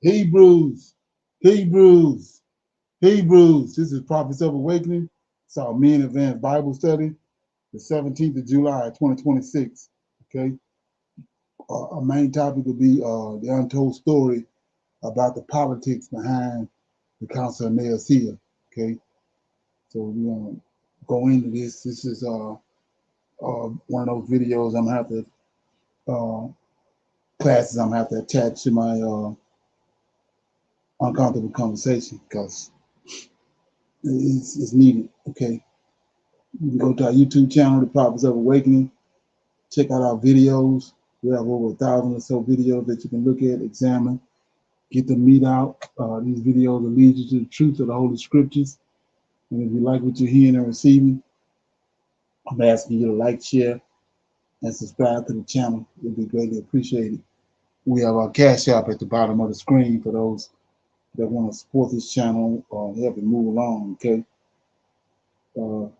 Hebrews, Hebrews, Hebrews. This is Prophets of Awakening. It's our Men Advanced Bible Study, the 17th of July, 2026. Okay. Our main topic will be the untold story about the politics behind the Council of Nicaea. Okay. So we're going to go into this. This is one of those videos I'm going to have to, classes I'm going to have to attach to my uncomfortable conversation because it's needed. Okay. You can go to our YouTube channel, The Prophets of Awakening. Check out our videos. We have over 1,000 or so videos that you can look at, examine, get the meat out. These videos will lead you to the truth of the Holy Scriptures. And if you like what you're hearing and receiving, I'm asking you to like, share, and subscribe to the channel. It would be greatly appreciated. We have our Cash App at the bottom of the screen for those that want to support this channel or help it move along, okay? For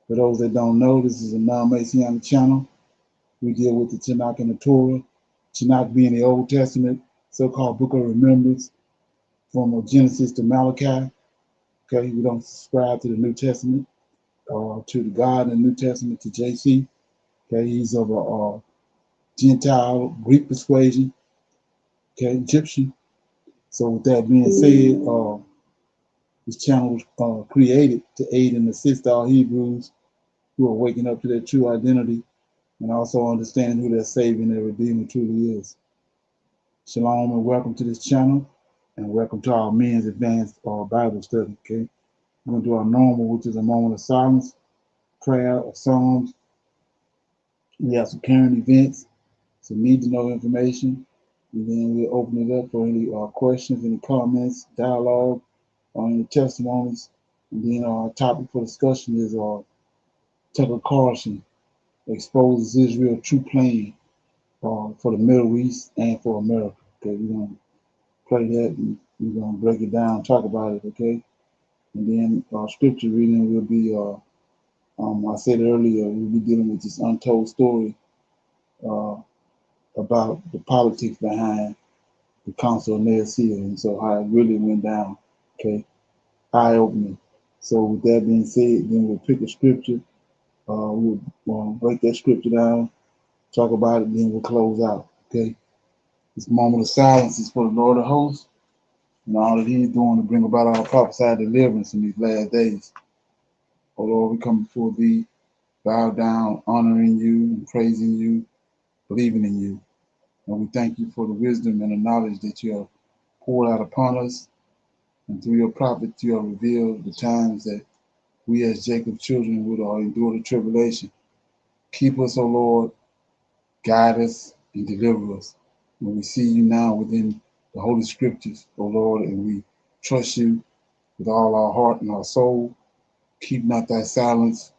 those that don't know, this is a non-Messianic channel. We deal with the Tanak and the Torah. Tanak being the Old Testament, so-called Book of Remembrance, from Genesis to Malachi. Okay, we don't subscribe to the New Testament or to the God in the New Testament, to JC. Okay, he's of a Gentile Greek persuasion. Okay, Egyptian. So with that being said, this channel was created to aid and assist our Hebrews who are waking up to their true identity and also understanding who their Savior and their Redeemer truly is. Shalom and welcome to this channel, and welcome to our Men's Advanced Bible Study. Okay, we're going to do our normal, which is a moment of silence, prayer, or psalms. We have some current events, some need-to-know information, and then we'll open it up for any questions, any comments, dialogue, or any testimonies. And then our topic for discussion is Tucker Carlson exposes Israel's true plan for the Middle East and for America. Okay, we're going to play that and we're going to break it down, talk about it, okay? And then our scripture reading will be, I said earlier, we'll be dealing with this untold story about the politics behind the Council of Nicaea and so how it really went down, okay? Eye-opening. So with that being said, then we'll pick a scripture. We'll break that scripture down, talk about it, then we'll close out, okay? This moment of silence is for the Lord of hosts and all that he's doing to bring about our prophesied deliverance in these last days. Oh Lord, we come before thee, bow down, honoring you and praising you, believing in you. And we thank you for the wisdom and the knowledge that you have poured out upon us. And through your prophets, you have revealed the times that we as Jacob's children would endure the tribulation. Keep us, O Lord, guide us and deliver us. When we see you now within the Holy Scriptures, O Lord, and we trust you with all our heart and our soul, keep not thy silence,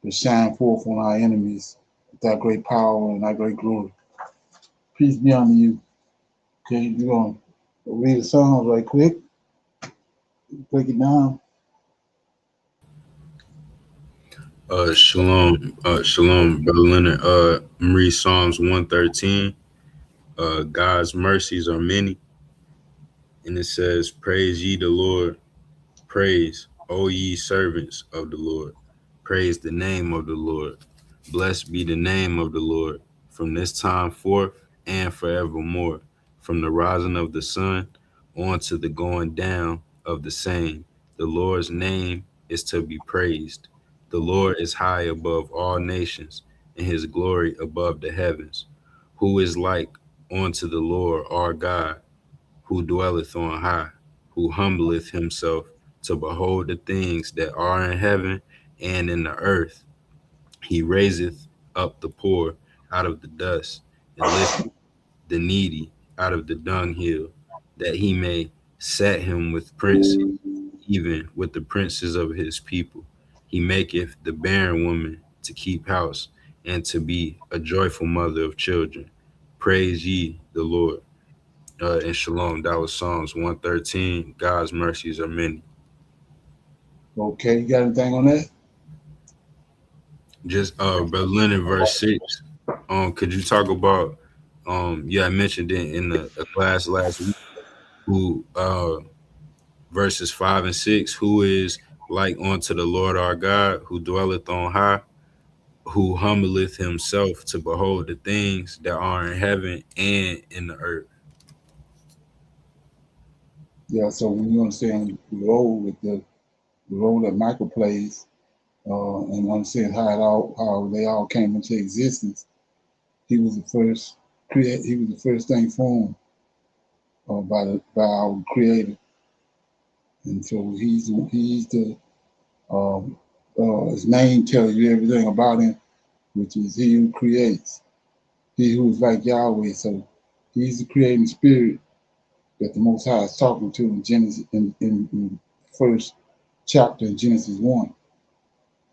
but shine forth on our enemies with thy great power and thy great glory. Peace be unto you. Okay, we're going to read the Psalms right quick, break it down. Shalom, Brother Leonard. I'm read Psalms 113. God's mercies are many, and it says, "Praise ye the Lord, praise, O ye servants of the Lord. Praise the name of the Lord. Blessed be the name of the Lord from this time forth and forevermore. From the rising of the sun on to the going down of the same, the Lord's name is to be praised. The Lord is high above all nations, and his glory above the heavens. Who is like unto the Lord our God, who dwelleth on high, who humbleth himself to behold the things that are in heaven and in the earth. He raiseth up the poor out of the dust, and lifteth the needy out of the dunghill, that he may set him with princes, even with the princes of his people. He maketh the barren woman to keep house, and to be a joyful mother of children. Praise ye the Lord. And Shalom, that was Psalms 113. God's mercies are many. Okay, you got anything on that? Just Brother Leonard, verse 6. Could you talk about Yeah, I mentioned it in the class last week. Who verses 5 and 6? Who is like unto the Lord our God, who dwelleth on high, who humbleth himself to behold the things that are in heaven and in the earth. Yeah, so when you understand the role with the role that Michael plays, and understand how they all came into existence, he was the first he was the first thing formed by our Creator, and so he's the his name tells you everything about him, which is he who creates, he who is like Yahweh. So he's the creating spirit that the Most High is talking to in Genesis in first chapter in Genesis 1.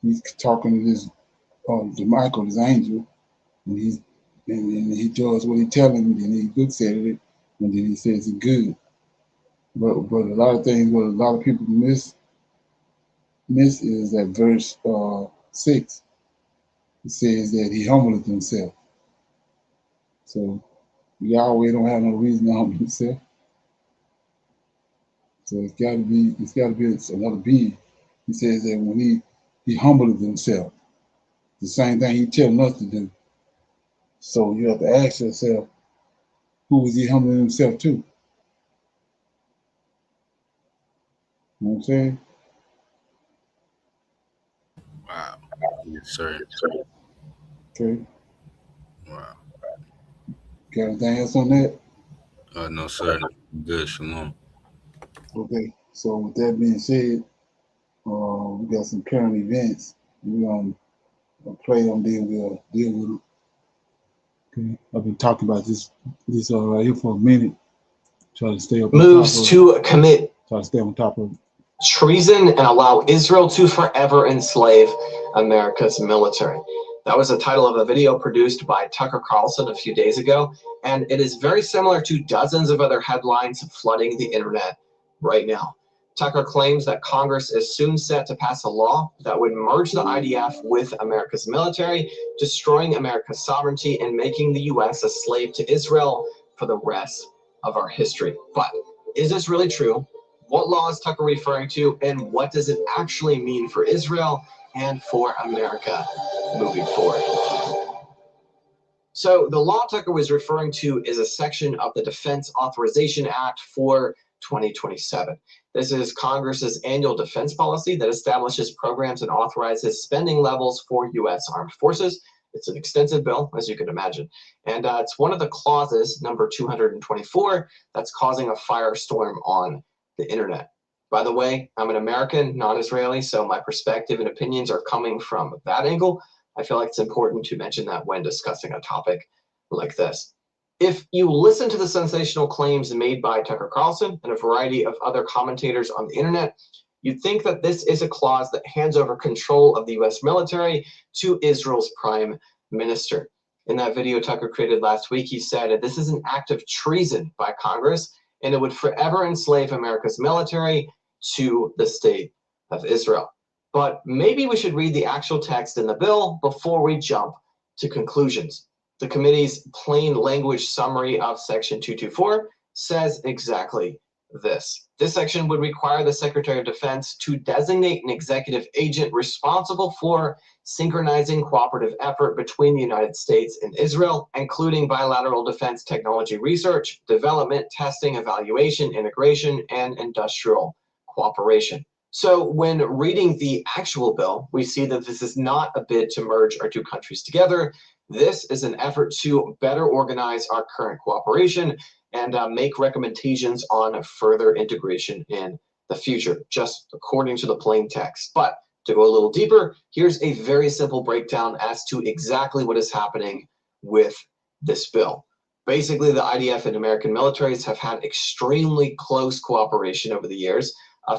He's talking to this to Michael, his angel, and and he does what he tells him, and then he looks at it, and then he says it's good. But a lot of things, what a lot of people miss is that verse 6. It says that he humbled himself. So Yahweh don't have no reason to humble himself. So it's got to be another being. He says that when he humbled himself, the same thing he telling us to do. So you have to ask yourself, who was he humbling himself to? You know what I'm saying? Wow. Yes, sir. Okay. Wow. Got anything else on that? No, sir. Good. Shalom. Okay. So with that being said, we got some current events. We're gonna play them. Then we'll deal with it. Okay. I've been talking about this right here for a minute. Try to stay up on moves top of to commit Try to stay on top of it. treason and allow Israel to forever enslave America's military. That was the title of a video produced by Tucker Carlson a few days ago, and it is very similar to dozens of other headlines flooding the internet right now. Tucker claims that Congress is soon set to pass a law that would merge the IDF with America's military, destroying America's sovereignty and making the US a slave to Israel for the rest of our history. But is this really true? What law is Tucker referring to, and what does it actually mean for Israel and for America moving forward? So the law Tucker was referring to is a section of the Defense Authorization Act for 2027. This is Congress's annual defense policy that establishes programs and authorizes spending levels for U.S. armed forces. It's an extensive bill, as you can imagine. And it's one of the clauses, number 224, that's causing a firestorm on the internet. By the way, I'm an American, not Israeli, so my perspective and opinions are coming from that angle. I feel like it's important to mention that when discussing a topic like this. If you listen to the sensational claims made by Tucker Carlson and a variety of other commentators on the internet, you'd think that this is a clause that hands over control of the US military to Israel's prime minister. In that video Tucker created last week, he said this is an act of treason by Congress, and it would forever enslave America's military to the state of Israel. But maybe we should read the actual text in the bill before we jump to conclusions. The committee's plain language summary of Section 224 says exactly this. This section would require the Secretary of Defense to designate an executive agent responsible for synchronizing cooperative effort between the United States and Israel, including bilateral defense technology research, development, testing, evaluation, integration, and industrial cooperation. So when reading the actual bill, we see that this is not a bid to merge our two countries together. This is an effort to better organize our current cooperation and make recommendations on further integration in the future, just according to the plain text. But to go a little deeper, here's a very simple breakdown as to exactly what is happening with this bill. Basically, the IDF and American militaries have had extremely close cooperation over the years.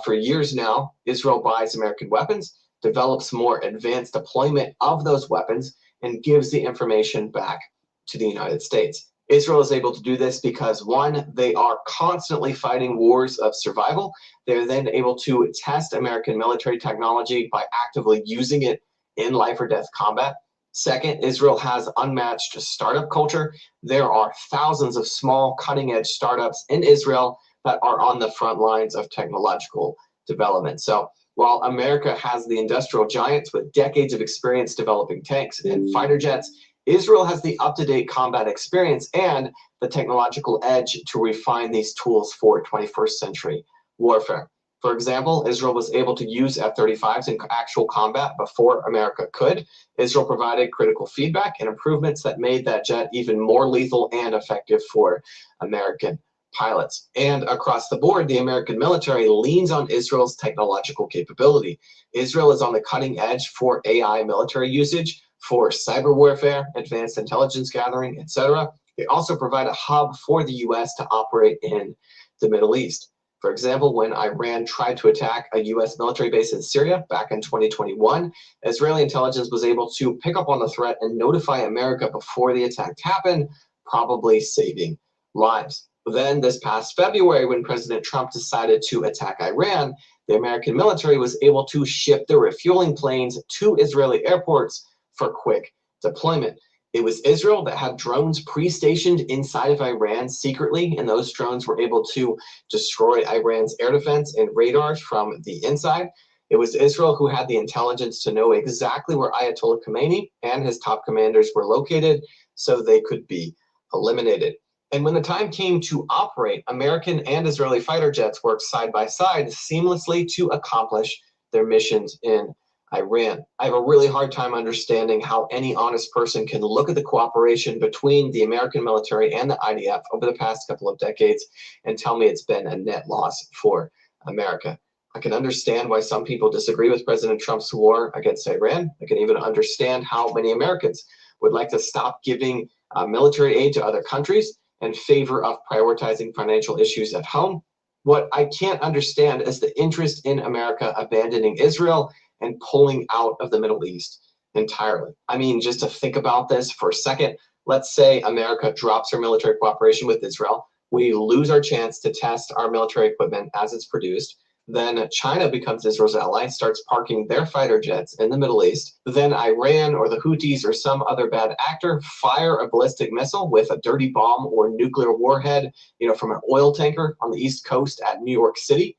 For years now, Israel buys American weapons, develops more advanced deployment of those weapons, and gives the information back to the United States. Israel is able to do this because, one, they are constantly fighting wars of survival. They're then able to test American military technology by actively using it in life or death combat. Second, Israel has unmatched startup culture. There are thousands of small cutting-edge startups in Israel that are on the front lines of technological development. So while America has the industrial giants with decades of experience developing tanks and fighter jets, Israel has the up-to-date combat experience and the technological edge to refine these tools for 21st century warfare. For example, Israel was able to use F-35s in actual combat before America could. Israel provided critical feedback and improvements that made that jet even more lethal and effective for American pilots. And across the board, the American military leans on Israel's technological capability. Israel is on the cutting edge for AI military usage, for cyber warfare, advanced intelligence gathering, etc. They also provide a hub for the US to operate in the Middle East. For example, when Iran tried to attack a US military base in Syria back in 2021, Israeli intelligence was able to pick up on the threat and notify America before the attack happened, probably saving lives. Then this past February, when President Trump decided to attack Iran, the American military was able to ship the refueling planes to Israeli airports for quick deployment. It was Israel that had drones pre-stationed inside of Iran secretly, and those drones were able to destroy Iran's air defense and radars from the inside. It was Israel who had the intelligence to know exactly where Ayatollah Khomeini and his top commanders were located so they could be eliminated. And when the time came to operate, American and Israeli fighter jets worked side by side seamlessly to accomplish their missions in Iran. I have a really hard time understanding how any honest person can look at the cooperation between the American military and the IDF over the past couple of decades and tell me it's been a net loss for America. I can understand why some people disagree with President Trump's war against Iran. I can even understand how many Americans would like to stop giving military aid to other countries in favor of prioritizing financial issues at home. What I can't understand is the interest in America abandoning Israel and pulling out of the Middle East entirely. I mean, just to think about this for a second, let's say America drops her military cooperation with Israel. We lose our chance to test our military equipment as it's produced. Then China becomes Israel's ally, starts parking their fighter jets in the Middle East. Then Iran or the Houthis or some other bad actor fire a ballistic missile with a dirty bomb or nuclear warhead, from an oil tanker on the East Coast at New York City.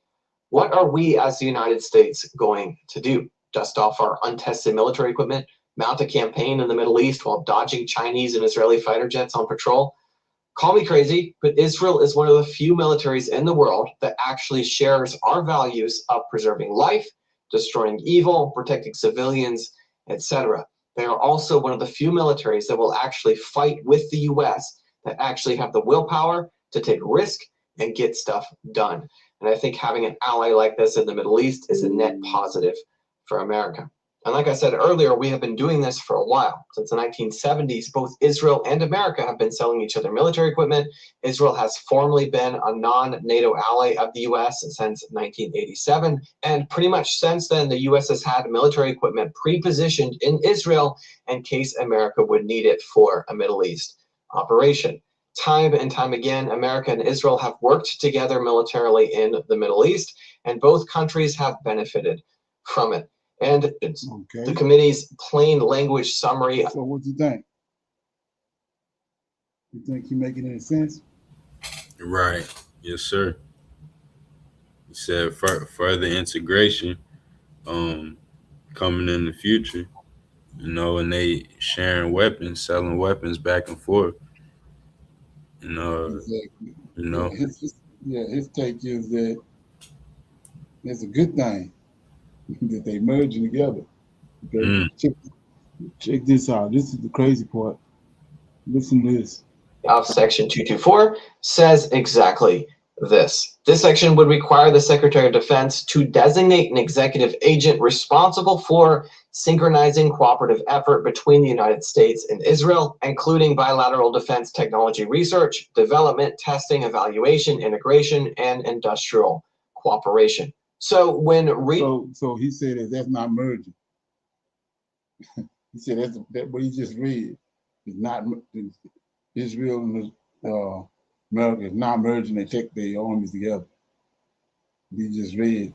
What are we as the United States going to do? Dust off our untested military equipment, mount a campaign in the Middle East while dodging Chinese and Israeli fighter jets on patrol? Call me crazy, but Israel is one of the few militaries in the world that actually shares our values of preserving life, destroying evil, protecting civilians, etc. They are also one of the few militaries that will actually fight with the US, that actually have the willpower to take risk and get stuff done. And I think having an ally like this in the Middle East is a net positive for America. And like I said earlier, we have been doing this for a while. Since the 1970s, both Israel and America have been selling each other military equipment. Israel has formally been a non-NATO ally of the US since 1987. And pretty much since then, the US has had military equipment pre-positioned in Israel in case America would need it for a Middle East operation. Time and time again, America and Israel have worked together militarily in the Middle East, and both countries have benefited from it. And the committee's plain language summary. So what do you think? You think you making any sense? Right. Yes, sir. You said further integration coming in the future, and they sharing weapons, selling weapons back and forth. Exactly. Yeah, his take is that it's a good thing that they merging together. Okay, check this out. This is the crazy part. Listen to this. Of Section 224 says exactly this. This section would require the Secretary of Defense to designate an executive agent responsible for synchronizing cooperative effort between the United States and Israel, including bilateral defense technology research, development, testing, evaluation, integration, and industrial cooperation. So when so he said that's not merging. He said that what he just read is not Israel and America is not merging. They take their armies together. He just read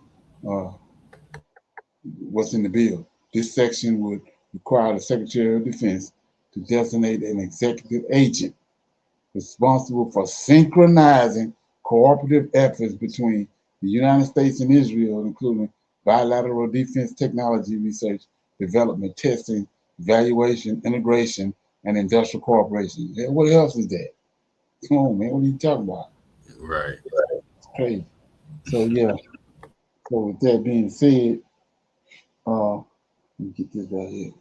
what's in the bill. This section would require the Secretary of Defense to designate an executive agent responsible for synchronizing cooperative efforts between the United States and Israel, including bilateral defense technology research, development, testing, evaluation, integration, and industrial cooperation. Yeah, what else is that? Come on, man. What are you talking about? Right. It's crazy. So, yeah. So, with that being said, let me get this right here.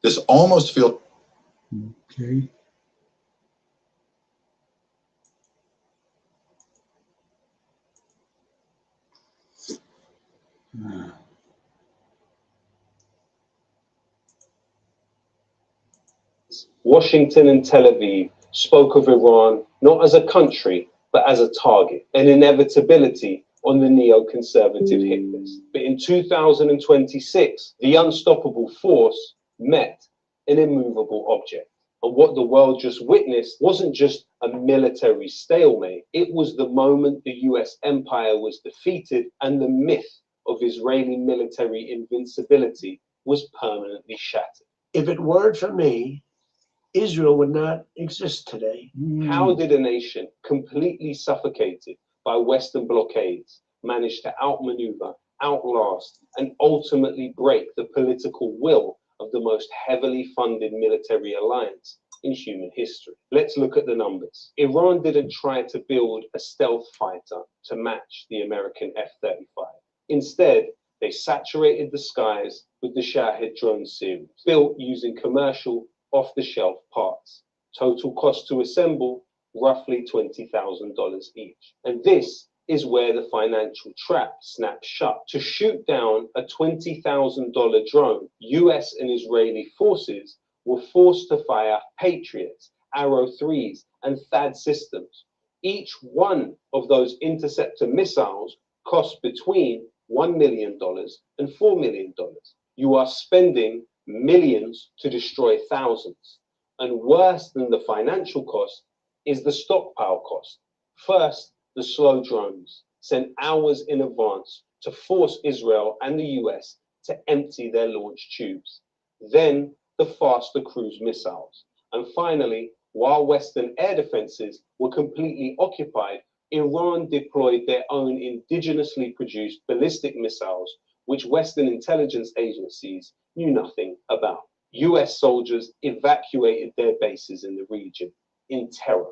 This almost feels okay. Washington and Tel Aviv spoke of Iran not as a country, but as a target, an inevitability on the neoconservative hit list. But in 2026, the unstoppable force met an immovable object. And what the world just witnessed wasn't just a military stalemate, it was the moment the US empire was defeated and the myth of Israeli military invincibility was permanently shattered. If it weren't for me, Israel would not exist today. How did a nation completely suffocated by Western blockades manage to outmaneuver, outlast, and ultimately break the political will of the most heavily funded military alliance in human history? Let's look at the numbers. Iran didn't try to build a stealth fighter to match the American F-35. Instead, they saturated the skies with the Shahed drone series, built using commercial off-the-shelf parts. Total cost to assemble, roughly $20,000 each. And this is where the financial trap snaps shut. To shoot down a $20,000 drone, US and Israeli forces were forced to fire Patriots, Arrow 3s, and THAAD systems. Each one of those interceptor missiles cost between $1 million and $4 million. You are spending millions to destroy thousands. And worse than the financial cost is the stockpile cost. First, the slow drones sent hours in advance to force Israel and the US to empty their launch tubes. Then, the faster cruise missiles. And finally, while Western air defenses were completely occupied, Iran deployed their own indigenously produced ballistic missiles, which Western intelligence agencies knew nothing about. US soldiers evacuated their bases in the region in terror.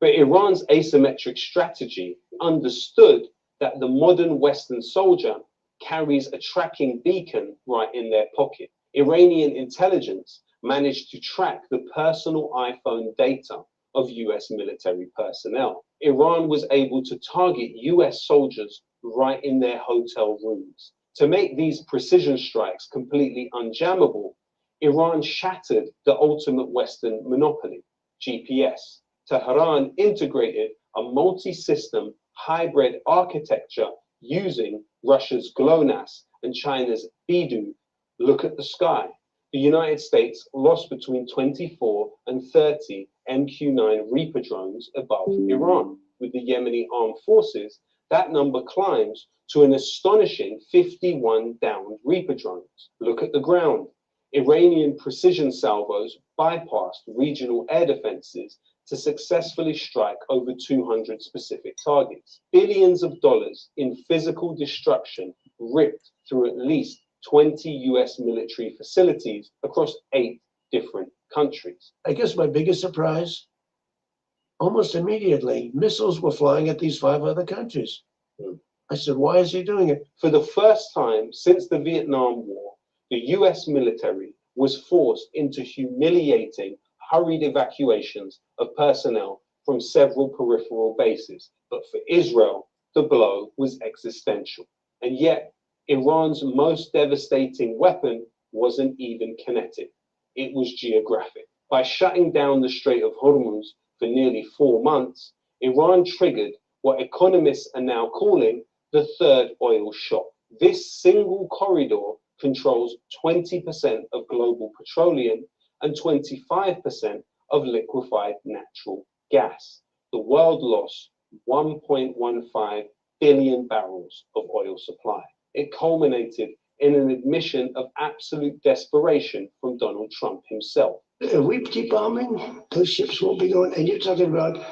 But Iran's asymmetric strategy understood that the modern Western soldier carries a tracking beacon right in their pocket. Iranian intelligence managed to track the personal iPhone data of US military personnel. Iran was able to target US soldiers right in their hotel rooms. To make these precision strikes completely unjammable, Iran shattered the ultimate Western monopoly, GPS. Tehran integrated a multi-system hybrid architecture using Russia's GLONASS and China's Beidou. Look at the sky. The United States lost between 24 and 30 MQ-9 Reaper drones above Iran. With the Yemeni armed forces, that number climbs to an astonishing 51 downed Reaper drones. Look at the ground. Iranian precision salvos bypassed regional air defenses to successfully strike over 200 specific targets. Billions of dollars in physical destruction ripped through at least 20 US military facilities across 8 different countries. I guess my biggest surprise, almost immediately, missiles were flying at these 5 other countries. I said, why is he doing it? For the first time since the Vietnam War, the US military was forced into humiliating, hurried evacuations of personnel from several peripheral bases. But for Israel, the blow was existential. And yet, Iran's most devastating weapon wasn't even kinetic. It was geographic. By shutting down the Strait of Hormuz for nearly 4 months, Iran triggered what economists are now calling the third oil shock. This single corridor controls 20% of global petroleum and 25% of liquefied natural gas. The world lost 1.15 billion barrels of oil supply. It culminated in an admission of absolute desperation from Donald Trump himself. If we keep bombing, those ships won't be going. And you're talking about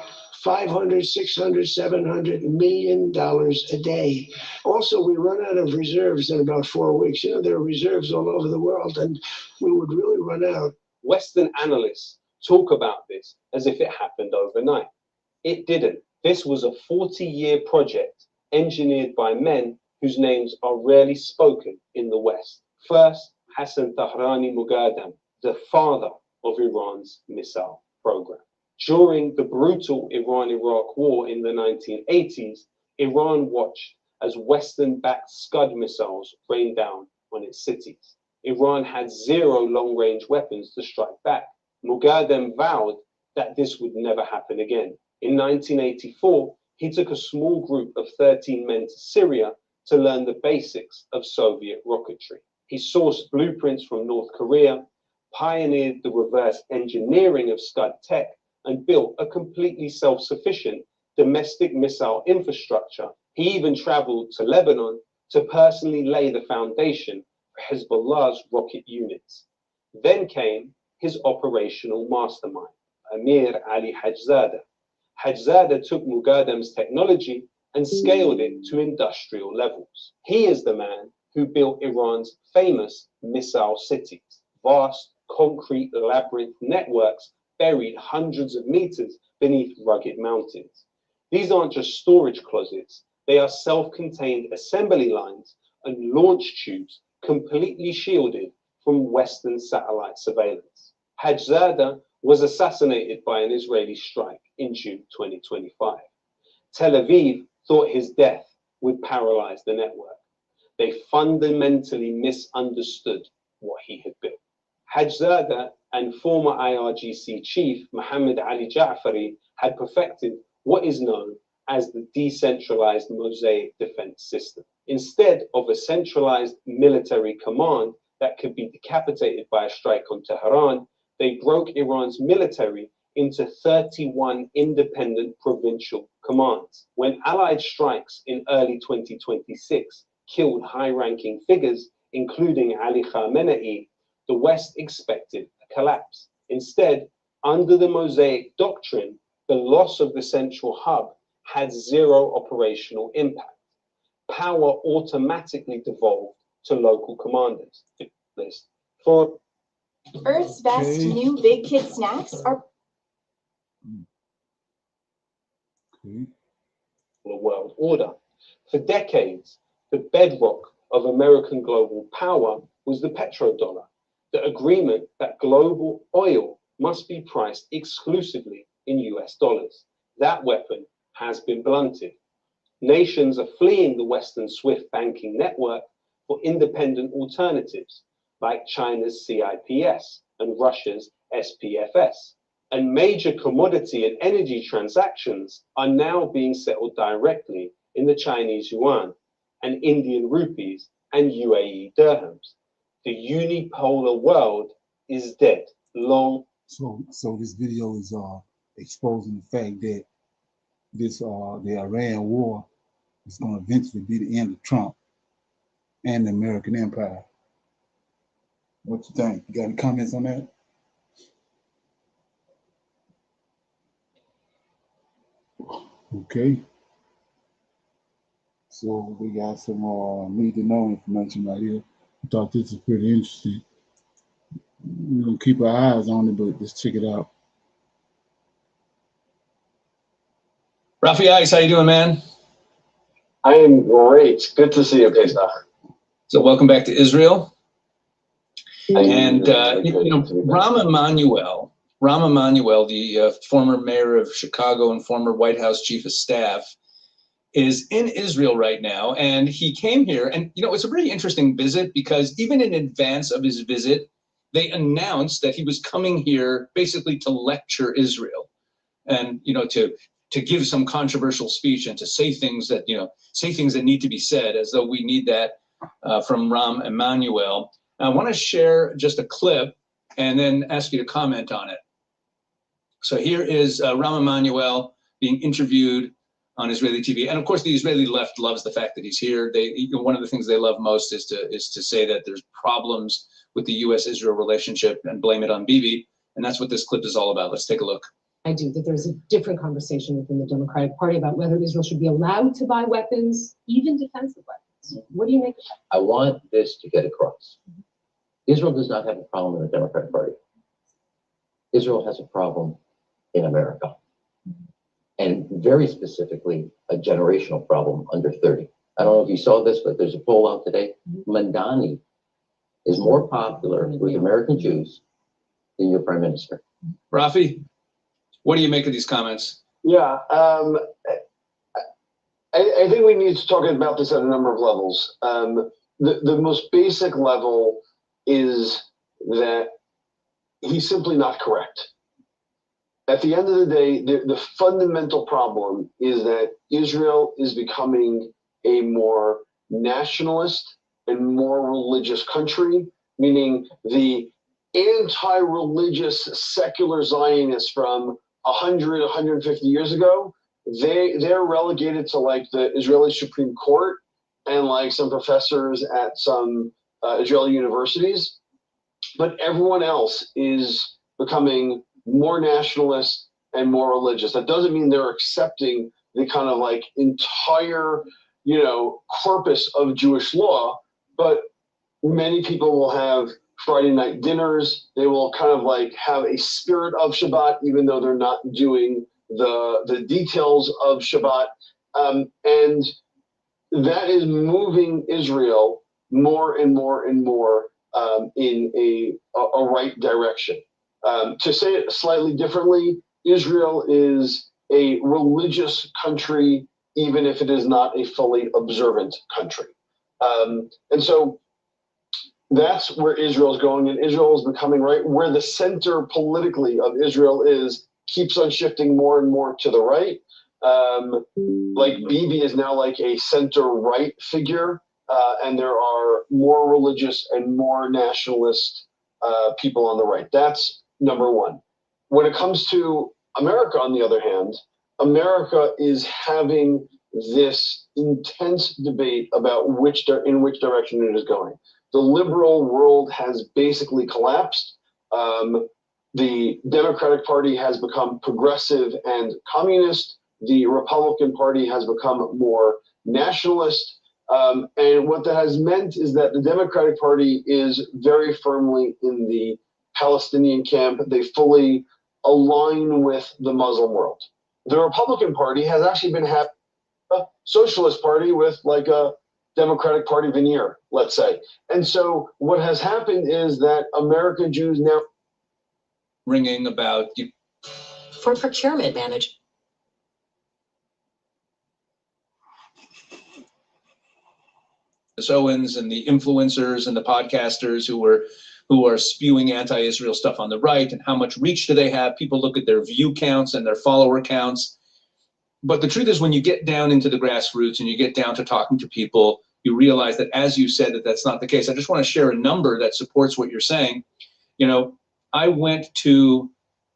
500, 600, 700 million dollars a day. Also, we run out of reserves in about 4 weeks. You know, there are reserves all over the world, and we would really run out. Western analysts talk about this as if it happened overnight. It didn't. This was a 40-year project engineered by men whose names are rarely spoken in the West. First, Hassan Tahrani Muqaddam, the father of Iran's missile program. During the brutal Iran-Iraq war in the 1980s, Iran watched as Western-backed Scud missiles rained down on its cities. Iran had 0 long-range weapons to strike back. Muqaddam vowed that this would never happen again. In 1984, he took a small group of 13 men to Syria to learn the basics of Soviet rocketry. He sourced blueprints from North Korea, pioneered the reverse engineering of Scud tech, and built a completely self-sufficient domestic missile infrastructure. He even traveled to Lebanon to personally lay the foundation for Hezbollah's rocket units. Then came his operational mastermind, Amir Ali Hajzada. Hajzada took Muqaddam's technology and scaled it to industrial levels. He is the man who built Iran's famous missile cities, vast concrete labyrinth networks buried hundreds of meters beneath rugged mountains. These aren't just storage closets, they are self-contained assembly lines and launch tubes completely shielded from Western satellite surveillance. Hajzada was assassinated by an Israeli strike in June 2025. Tel Aviv thought his death would paralyze the network. They fundamentally misunderstood what he had built. Hajzada and former IRGC chief Mohammed Ali Ja'fari had perfected what is known as the decentralized Mosaic defense system. Instead of a centralized military command that could be decapitated by a strike on Tehran, they broke Iran's military into 31 independent provincial commands. When Allied strikes in early 2026 killed high-ranking figures, including Ali Khamenei, the West expected a collapse. Instead, under the Mosaic doctrine, the loss of the central hub had 0 operational impact. Power automatically devolved to local commanders. For Earth's best new big kid snacks are the world order. For decades, the bedrock of American global power was the petrodollar, the agreement that global oil must be priced exclusively in US dollars. That weapon has been blunted. Nations are fleeing the Western SWIFT banking network for independent alternatives like China's CIPS and Russia's SPFS. And major commodity and energy transactions are now being settled directly in the Chinese yuan and Indian rupees and UAE dirhams. The unipolar world is dead, long. So this video is exposing the fact that this the Iran war is going to eventually be the end of Trump and the American empire. What you think? You got any comments on that? Okay. So we got some need to know information right here. I thought this was pretty interesting. We're gonna keep our eyes on it, but let's check it out. Rafi Ice, how you doing, man? I am great. Good to see you, Pesach. So welcome back to Israel. And Really you know, Rahm Emanuel, the former mayor of Chicago and former White House chief of staff, is in Israel right now, and he came here. And you know, it's a really interesting visit because even in advance of his visit, they announced that he was coming here basically to lecture Israel, and you know, to give some controversial speech and to say things that need to be said, as though we need that from Rahm Emanuel. I want to share just a clip and then ask you to comment on it. So here is Rahm Emanuel being interviewed on Israeli TV, and of course the Israeli left loves the fact that he's here. One of the things they love most is to say that there's problems with the U.S.-Israel relationship and blame it on Bibi, and that's what this clip is all about. Let's take a look. I do, that there's a different conversation within the Democratic Party about whether Israel should be allowed to buy weapons, even defensive weapons. What do you make of that? I want this to get across. Israel does not have a problem in the Democratic Party. Israel has a problem in America. And very specifically, a generational problem under 30. I don't know if you saw this, but there's a poll out today. Mandani is more popular with American Jews than your prime minister. Rafi, what do you make of these comments? Yeah, I think we need to talk about this at a number of levels. The most basic level is that he's simply not correct. At the end of the day, the fundamental problem is that Israel is becoming a more nationalist and more religious country, meaning the anti-religious secular Zionists from 100, 150 years ago, they're relegated to like the Israeli Supreme Court and like some professors at some Israeli universities. But everyone else is becoming more nationalist and more religious. That doesn't mean they're accepting the kind of like entire, corpus of Jewish law, but many people will have Friday night dinners. They will kind of like have a spirit of Shabbat, even though they're not doing the details of Shabbat. And that is moving Israel more and more and more in a right direction. To say it slightly differently, Israel is a religious country, even if it is not a fully observant country. And so that's where Israel is going, and Israel is becoming right where the center politically of Israel keeps on shifting more and more to the right. Like Bibi is now like a center-right figure, and there are more religious and more nationalist people on the right. That's number one. When it comes to America, on the other hand, America is having this intense debate about in which direction it is going. The liberal world has basically collapsed. The Democratic Party has become progressive and communist. The Republican Party has become more nationalist. And what that has meant is that the Democratic Party is very firmly in the Palestinian camp. They fully align with the Muslim world. The Republican Party has actually been a socialist party with like a Democratic Party veneer, let's say. And so what has happened is that American Jews now ringing about For procurement management. Owens and the influencers and the podcasters who are spewing anti-Israel stuff on the right, and how much reach do they have? People look at their view counts and their follower counts. But the truth is, when you get down into the grassroots and you get down to talking to people, you realize that, as you said, that's not the case. I just want to share a number that supports what you're saying. I went to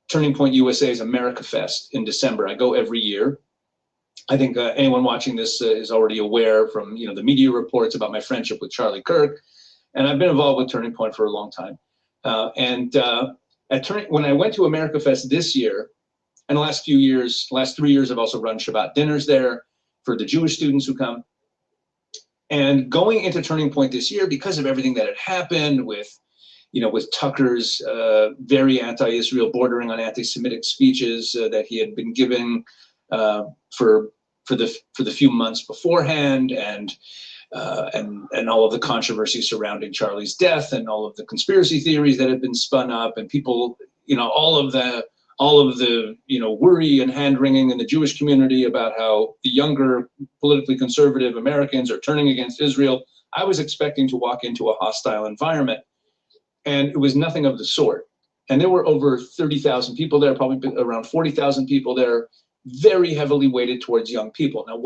Turning Point USA's America Fest in December. I go every year. I think anyone watching this is already aware from the media reports about my friendship with Charlie Kirk, and I've been involved with Turning Point for a long time. When I went to America Fest this year, and the last 3 years, I've also run Shabbat dinners there for the Jewish students who come. And going into Turning Point this year, because of everything that had happened with Tucker's very anti-Israel, bordering on anti-Semitic speeches that he had been giving for the few months beforehand, and all of the controversy surrounding Charlie's death, and all of the conspiracy theories that had been spun up, and people, all of the worry and hand-wringing in the Jewish community about how the younger, politically conservative Americans are turning against Israel. I was expecting to walk into a hostile environment, and it was nothing of the sort. And there were over 30,000 people there, probably around 40,000 people there, very heavily weighted towards young people. Now,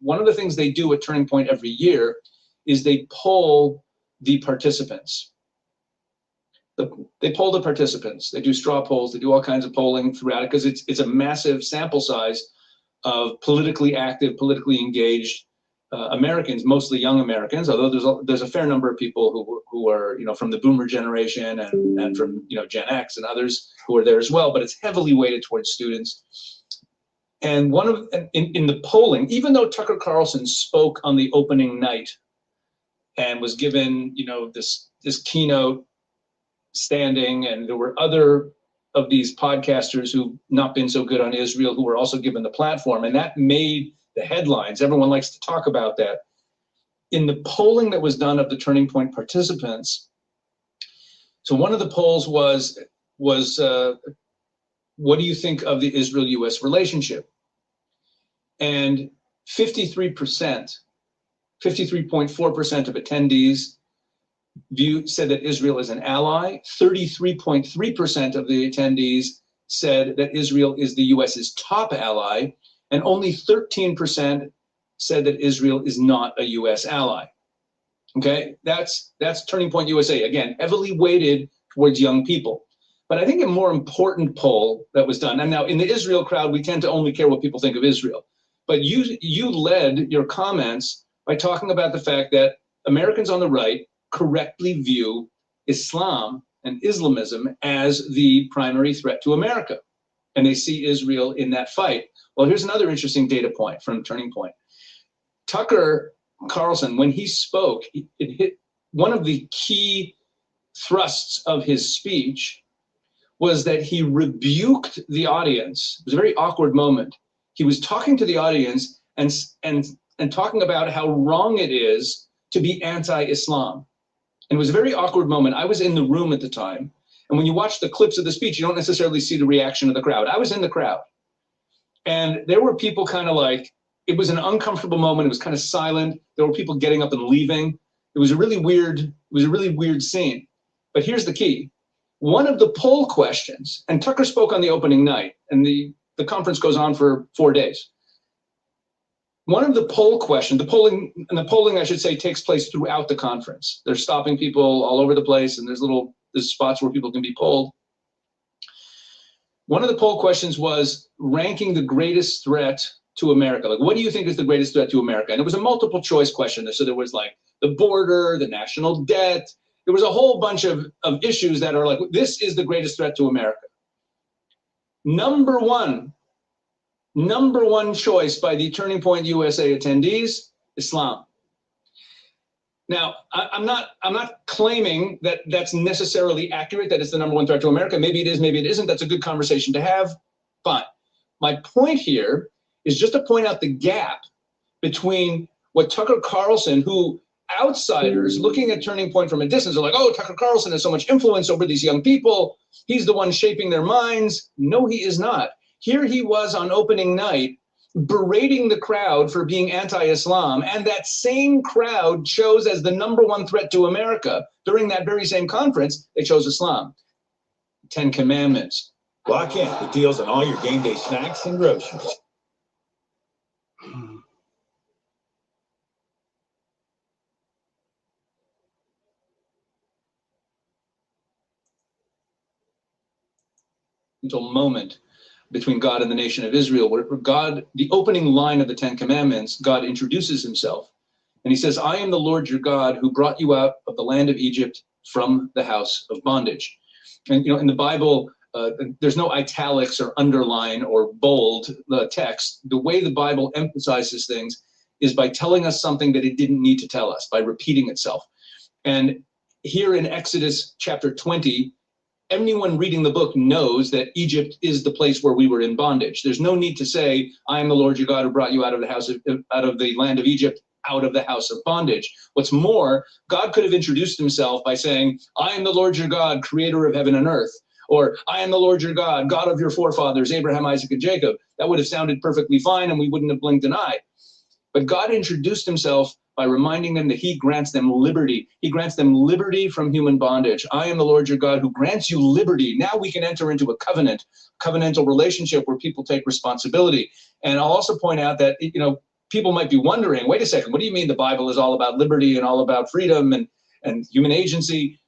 one of the things they do at Turning Point every year is they poll the participants. They poll the participants. They do straw polls. They do all kinds of polling throughout it because it's a massive sample size of politically active, politically engaged Americans, mostly young Americans. Although there's a fair number of people who are from the Boomer generation and from Gen X and others who are there as well. But it's heavily weighted towards students. And in the polling, even though Tucker Carlson spoke on the opening night and was given this keynote standing, and there were other of these podcasters who've not been so good on Israel who were also given the platform, and that made the headlines. Everyone likes to talk about that. In the polling that was done of the Turning Point participants, so one of the polls was what do you think of the Israel-U.S. relationship? And 53%, 53.4% of attendees said that Israel is an ally. 33.3% of the attendees said that Israel is the U.S.'s top ally, and only 13% said that Israel is not a U.S. ally. Okay, that's Turning Point USA, again, heavily weighted towards young people. But I think a more important poll that was done, and now in the Israel crowd, we tend to only care what people think of Israel. But you led your comments by talking about the fact that Americans on the right correctly view Islam and Islamism as the primary threat to America. And they see Israel in that fight. Well, here's another interesting data point from Turning Point. Tucker Carlson, when he spoke, it hit one of the key thrusts of his speech was that he rebuked the audience. It was a very awkward moment. He was talking to the audience and talking about how wrong it is to be anti-Islam. And it was a very awkward moment. I was in the room at the time. And when you watch the clips of the speech, you don't necessarily see the reaction of the crowd. I was in the crowd. And there were people kind of like, it was an uncomfortable moment. It was kind of silent. There were people getting up and leaving. It was a really weird scene. But here's the key. One of the poll questions, and Tucker spoke on the opening night, and the conference goes on for 4 days. One of the poll questions, the polling, I should say, takes place throughout the conference. They're stopping people all over the place, and there's spots where people can be polled. One of the poll questions was ranking the greatest threat to America. Like, what do you think is the greatest threat to America? And it was a multiple choice question. So there was like the border, the national debt. There was a whole bunch of issues that are like, this is the greatest threat to America. Number one choice by the Turning Point USA attendees, Islam. Now, I'm not claiming that that's necessarily accurate, that it's the number one threat to America. Maybe it is, maybe it isn't. That's a good conversation to have. Fine. My point here is just to point out the gap between what Tucker Carlson, who outsiders looking at Turning Point from a distance are like, oh, Tucker Carlson has so much influence over these young people. He's the one shaping their minds. No, he is not. Here he was on opening night berating the crowd for being anti-Islam, and that same crowd chose as the number one threat to America during that very same conference, they chose Islam. 10 Commandments. Lock in with deals on all your game day snacks and groceries. Moment between God and the nation of Israel, where God, the opening line of the 10 Commandments, God introduces himself. And he says, I am the Lord your God who brought you out of the land of Egypt from the house of bondage. And, in the Bible, there's no italics or underline or bold text. The way the Bible emphasizes things is by telling us something that it didn't need to tell us, by repeating itself. And here in Exodus chapter 20, anyone reading the book knows that Egypt is the place where we were in bondage. There's no need to say, I am the Lord your God who brought you out of the land of Egypt, out of the house of bondage. What's more, God could have introduced himself by saying, I am the Lord your God, creator of heaven and earth. Or I am the Lord your God, God of your forefathers, Abraham, Isaac, and Jacob. That would have sounded perfectly fine and we wouldn't have blinked an eye. But God introduced himself by reminding them that he grants them liberty. He grants them liberty from human bondage. I am the Lord your God who grants you liberty. Now we can enter into a covenantal relationship where people take responsibility. And I'll also point out that, people might be wondering, wait a second, what do you mean the Bible is all about liberty and all about freedom and human agency?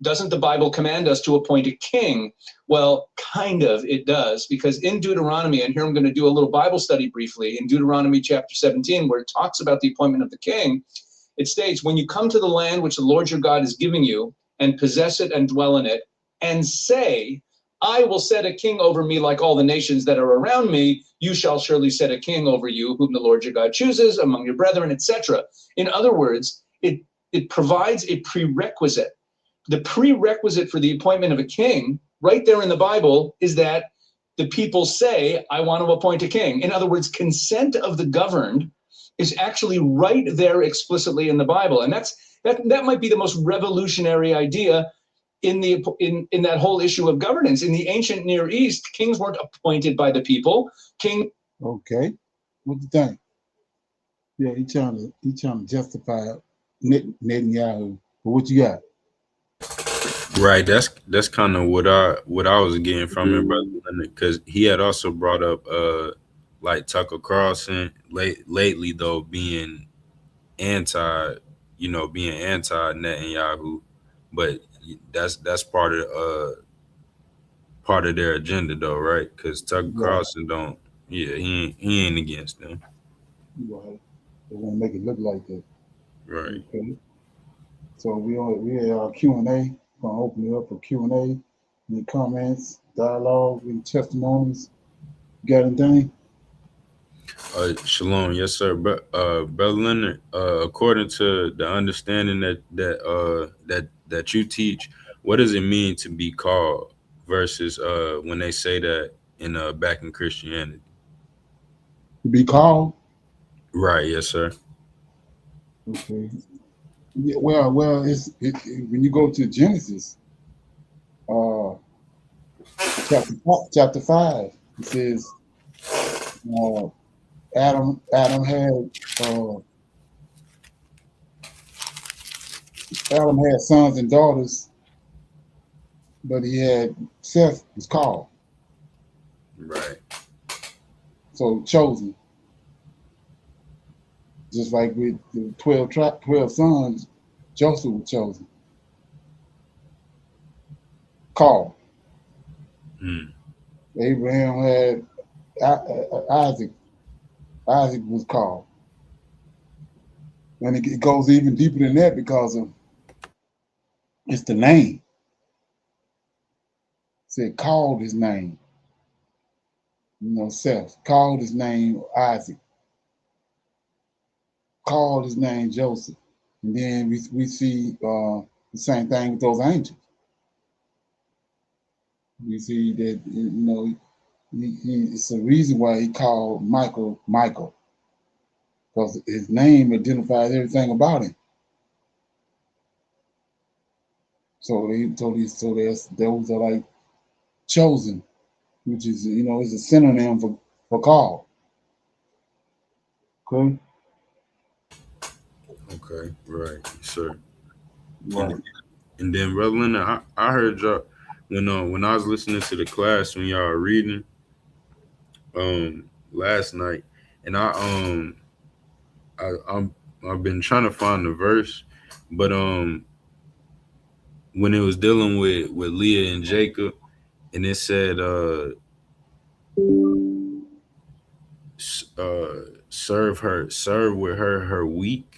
Doesn't the Bible command us to appoint a king? Well, kind of it does, because in Deuteronomy, and here I'm going to do a little Bible study briefly, in Deuteronomy chapter 17, where it talks about the appointment of the king, it states, when you come to the land which the Lord your God is giving you and possess it and dwell in it, and say, I will set a king over me like all the nations that are around me, you shall surely set a king over you, whom the Lord your God chooses among your brethren, etc. In other words, it provides a prerequisite. The prerequisite for the appointment of a king, right there in the Bible, is that the people say, I want to appoint a king. In other words, consent of the governed is actually right there explicitly in the Bible. And that might be the most revolutionary idea in that whole issue of governance. In the ancient Near East, kings weren't appointed by the people. Okay. What do you think? Yeah, he trying to justify Netanyahu. But what you got? Right, that's kind of what I was getting from him, brother, because he had also brought up like Tucker Carlson lately though being anti Netanyahu, but that's part of their agenda though, right? Because Tucker Carlson don't, he ain't against them. Right. They want to make it look like that. Right. Okay. So we are Q&A. Gonna open it up for Q&A. Any comments, dialogue, any testimonies? Got anything? Shalom, yes sir. But Brother Leonard, according to the understanding that you teach, what does it mean to be called versus when they say that in back in Christianity? To be called? Right, yes sir. Okay. Yeah, well, it's when you go to Genesis, chapter 5, it says Adam had sons and daughters, but he had Seth was called. Right. So chosen. Just like with the 12 sons, Joseph was chosen. Called. Abraham had Isaac. Isaac was called. And it goes even deeper than that because it's the name. It said called his name. Seth. Called his name Isaac. Called his name Joseph. And then we see the same thing with those angels. We see that, it's a reason why he called Michael, because his name identifies everything about him. So those are like chosen, which is, is a synonym for called. Okay. Okay, right, sir. Right. And then, Brother Leonard, I heard y'all when I was listening to the class when y'all were reading last night, and I've been trying to find the verse, but when it was dealing with Leah and Jacob, and it said serve with her week.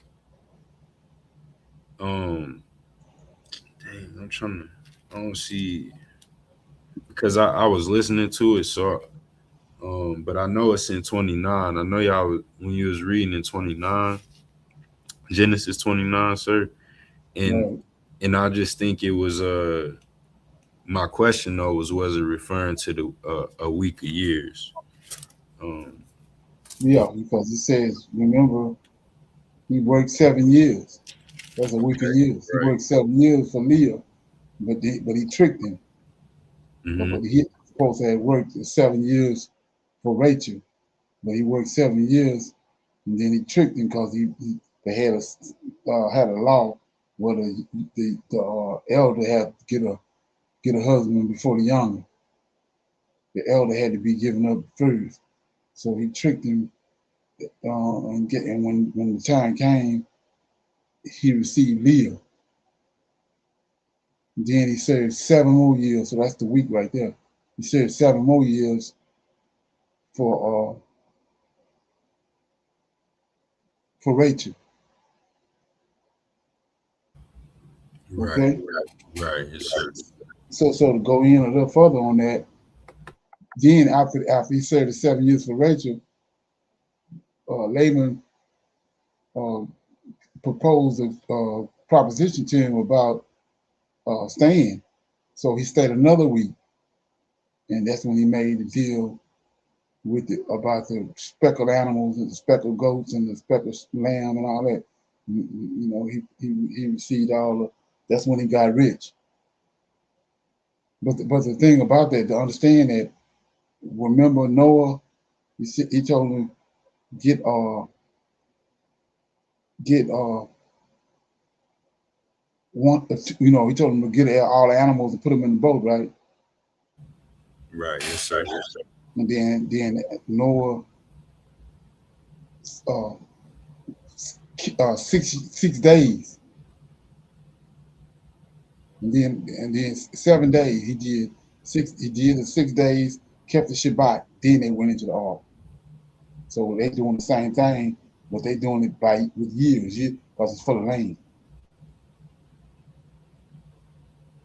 Dang, I don't see, because I was listening to it, so but I know it's in 29. I know y'all when you was reading in 29, Genesis 29, sir, and I just think it was my question though was it referring to the a week of years? Yeah, because it says, remember, he worked 7 years. That's a week of years. He worked 7 years for Leah, but he tricked him. But he supposed to have worked 7 years for Rachel, but he worked 7 years, and then he tricked him because they had a law where the elder had to get a husband before the younger. The elder had to be given up first, so he tricked him and when the time came, he received Leah. Then he served 7 more years, so that's the week right there. He served 7 more years for Rachel. Okay. Right. Yes, sir. So to go in a little further on that, then after he served the 7 years for Rachel, Laban proposed a proposition to him about staying. So he stayed another week, and that's when he made the deal with about the speckled animals and the speckled goats and the speckled lamb and all that. You know, he received all of. That's when he got rich. But the thing about that, to understand that, remember Noah, he told him get one, you know, he told him to get all the animals and put them in the boat, right? Right. Yes, sir. And then Noah, 6 days, and then 7 days he did the 6 days, kept the Shabbat. Then they went into the ark. So they doing the same thing, but they doing it with years, because it's for the land.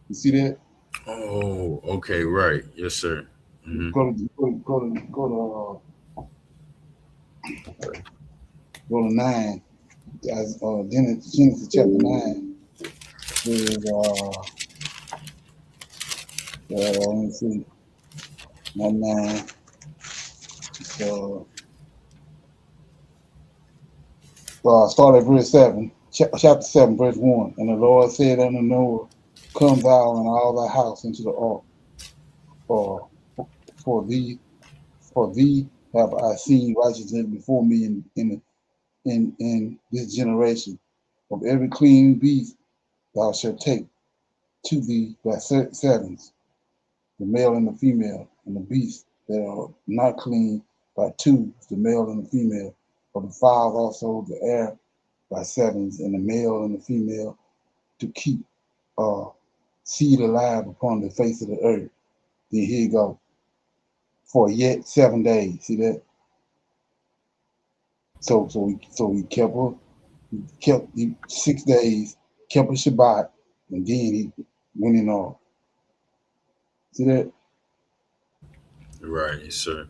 You see that? Oh, okay, right. Yes, sir. Mm-hmm. Go to 9. Genesis chapter 9. Let me see. Not 9. Start at verse 7. Chapter 7, verse 1. And the Lord said unto Noah, come thou and all thy house into the ark, for thee have I seen righteousness before me in this generation. Of every clean beast thou shalt take to thee by sevens, the male and the female, and the beasts that are not clean by twos, the male and the female, of the fowls also the air by sevens, and the male and the female, to keep seed alive upon the face of the earth. Then here you go. For yet 7 days. See that? So he kept 6 days, kept a Shabbat, and then he went in on. See that? Right, yes, sir.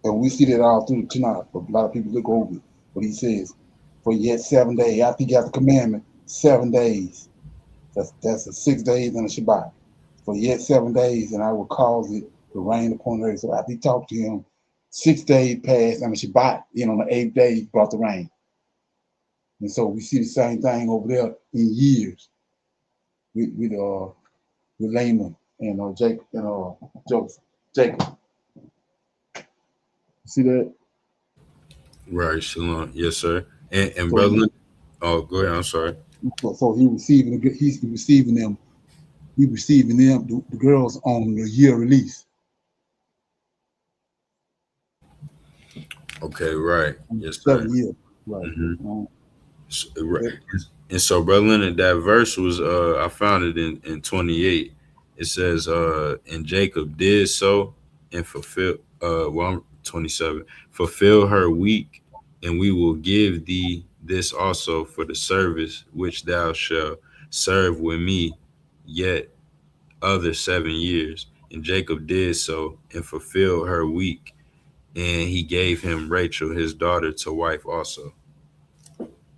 And we see that all through the Tanak, but a lot of people look over it. But he says, for yet 7 days, after he got the commandment, 7 days. That's a 6 days and a Shabbat. For yet 7 days, and I will cause it to rain upon the earth. So after he talked to him, 6 days passed, and a Shabbat, on the 8th day, brought the rain. And so we see the same thing over there in years with Laman and Jacob and Jacob. See that? Right, shalom. Yes, sir. And brother, oh, go ahead. I'm sorry. So he's receiving them. He's receiving them, the girls, on the year release. Okay, right. Yes, sir. 7 years. Right. Mm-hmm. Right. And so, brother Leonard, that verse was I found it in 28. It says, and Jacob did so and fulfill I'm 27. Fulfill her week, and we will give thee this also for the service which thou shalt serve with me yet other 7 years. And Jacob did so and fulfilled her week, and he gave him Rachel his daughter to wife also.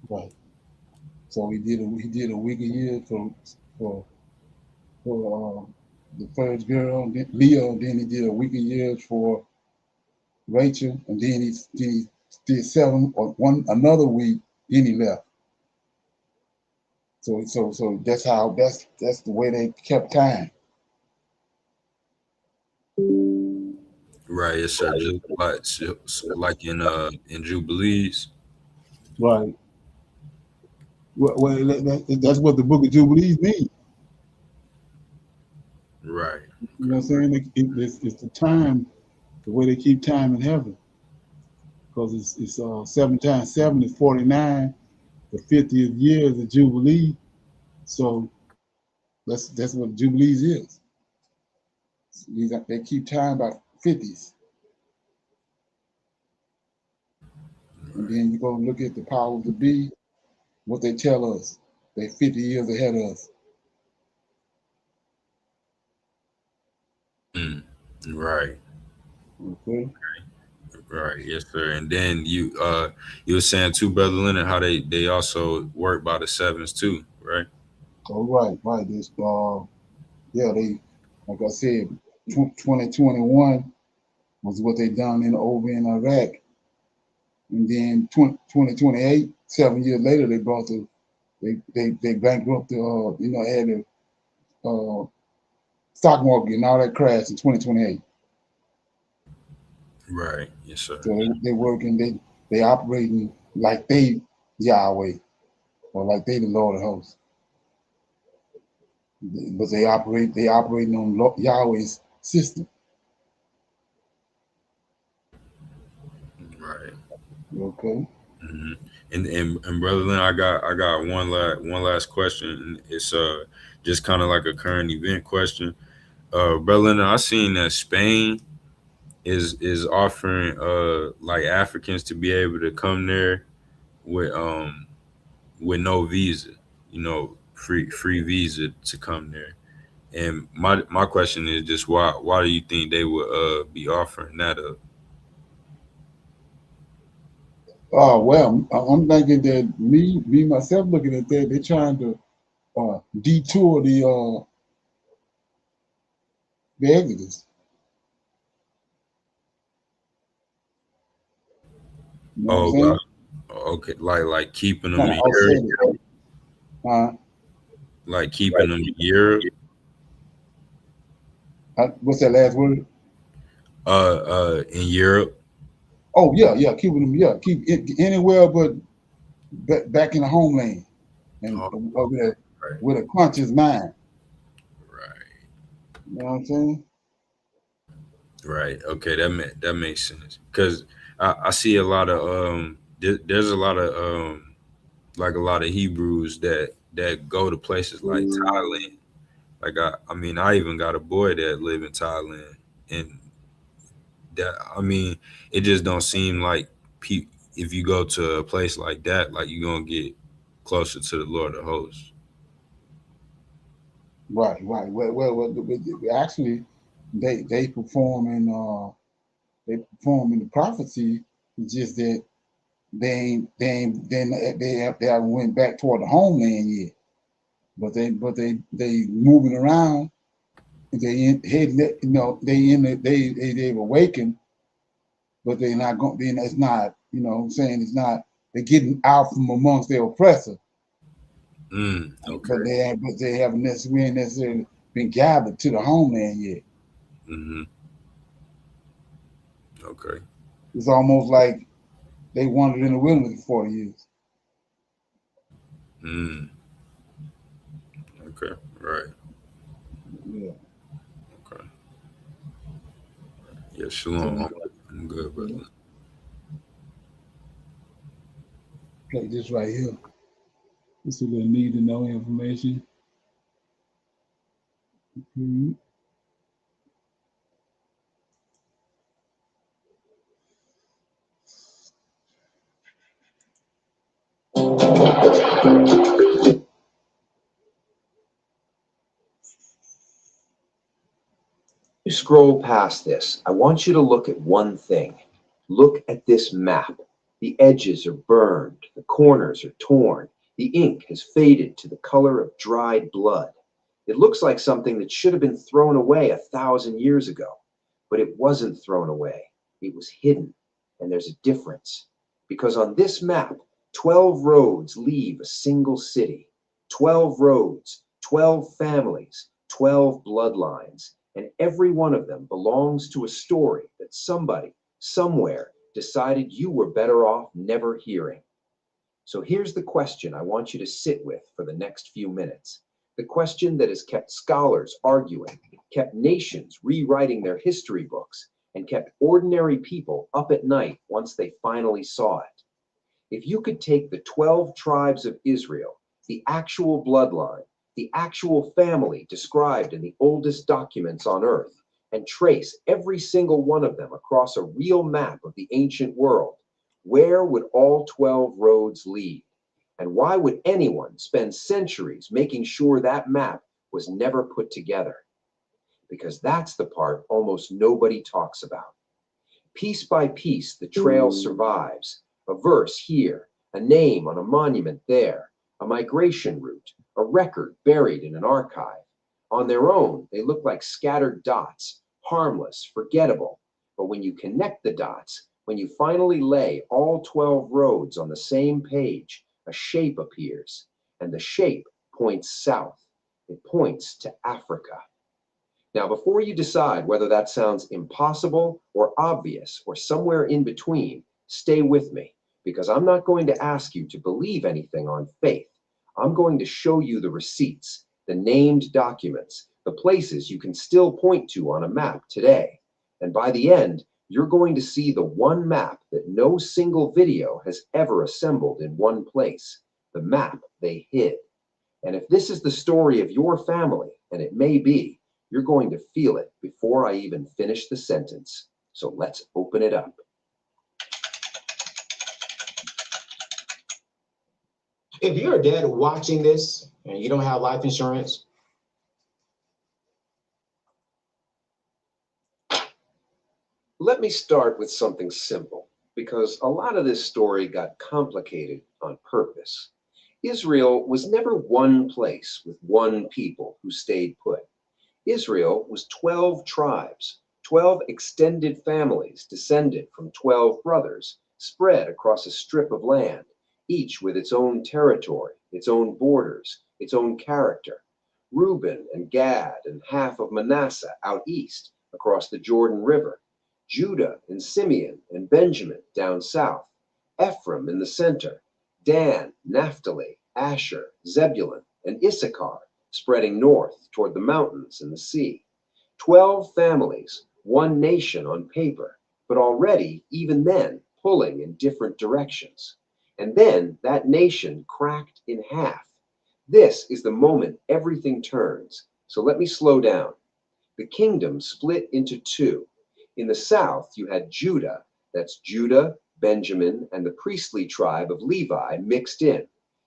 Right. So he did a week a year for the first girl, Leah. Then he did a week a year for Rachel, and then he did 7 or another week. Then he left. So that's the way they kept time. Right, yes, sir. Just like in Jubilees. Right. Well, that's what the Book of Jubilees means. Right. You know what I'm saying? It's the time, the way they keep time in heaven. because it's 7 times 7 is 49. The 50th year is the Jubilee. So that's what Jubilees is. They keep time by 50s. And then you go look at the powers to be, what they tell us. They're 50 years ahead of us. Right. Okay. Right. Yes, sir. And then you were saying too, Brother Leonard, how they also work by the sevens too, right? Oh, right. This yeah, they, like I said, 2021 was what they done over in Iraq. And then 2028, 7 years later, they brought they bankrupted, had the stock market and all that crashed in 2028. Right. Yes, sir. So they working, they operating like they Yahweh or like they the Lord of hosts. But they operating on Yahweh's system. Right. Okay. Mm-hmm. And Brother Lynn, I got one last question. It's just kind of like a current event question. Brother Lynn, I seen that Spain is offering like Africans to be able to come there with no visa, free visa to come there. And my question is just why do you think they would be offering that up? Oh well, I'm thinking that me myself looking at that, they're trying to detour the Exodus. You know what I'm saying? Okay, like keeping them Trying to in offset Europe, it. like keeping them in Europe. What's that last word? In Europe. Oh yeah, keeping them, keep it anywhere but back in the homeland and over there with a conscious mind. Right. You know what I'm saying? Right. Okay, that makes sense. Because I see a lot of there's a lot of like a lot of Hebrews that go to places like Thailand. Like I mean, I even got a boy that live in Thailand, and that I mean, it just don't seem like if you go to a place like that, like you're gonna get closer to the Lord of Hosts. Right. Well, actually, they perform in the prophecy. It's just that they haven't went back toward the homeland yet. But they moving around. They heading, they've awakened, but they're not going. Then it's not, what I'm saying, it's not. They're getting out from amongst their oppressor. Okay. But they haven't necessarily been gathered to the homeland yet. Mm-hmm. Okay. It's almost like they wandered in the wilderness for 40 years. Okay. Right. Yeah. Okay. Yeah. Shalom. I'm good, brother. Play this right here. This is a little need to know information. Mm-hmm. You scroll past this. I want you to look at one thing. Look at this map. The edges are burned. The corners are torn. The ink has faded to the color of dried blood. It looks like something that should have been thrown away 1,000 years ago. But it wasn't thrown away. It was hidden. And there's a difference. Because on this map, 12 roads leave a single city. 12 roads, 12 families, 12 bloodlines. And every one of them belongs to a story that somebody, somewhere, decided you were better off never hearing. So here's the question I want you to sit with for the next few minutes. The question that has kept scholars arguing, kept nations rewriting their history books, and kept ordinary people up at night once they finally saw it. If you could take the 12 tribes of Israel, the actual bloodline, the actual family described in the oldest documents on earth, and trace every single one of them across a real map of the ancient world, where would all 12 roads lead? And why would anyone spend centuries making sure that map was never put together? Because that's the part almost nobody talks about. Piece by piece, the trail survives. A verse here, a name on a monument there, a migration route, a record buried in an archive. On their own, they look like scattered dots, harmless, forgettable. But when you connect the dots, when you finally lay all 12 roads on the same page, a shape appears, and the shape points south. It points to Africa. Now, before you decide whether that sounds impossible or obvious or somewhere in between, stay with me, because I'm not going to ask you to believe anything on faith. I'm going to show you the receipts, the named documents, the places you can still point to on a map today. And by the end, you're going to see the one map that no single video has ever assembled in one place, the map they hid. And if this is the story of your family, and it may be, you're going to feel it before I even finish the sentence. So let's open it up. If you're a dad watching this and you don't have life insurance, let me start with something simple, because a lot of this story got complicated on purpose. Israel was never one place with one people who stayed put. Israel was 12 tribes, 12 extended families descended from 12 brothers, spread across a strip of land, each with its own territory, its own borders, its own character. Reuben and Gad and half of Manasseh out east across the Jordan River. Judah and Simeon and Benjamin down south. Ephraim in the center. Dan, Naphtali, Asher, Zebulun, and Issachar spreading north toward the mountains and the sea. 12 families, one nation on paper, but already, even then, pulling in different directions. And then that nation cracked in half. This is the moment everything turns. So let me slow down. The kingdom split into two. In the south, you had Judah, that's Judah, Benjamin, and the priestly tribe of Levi mixed in.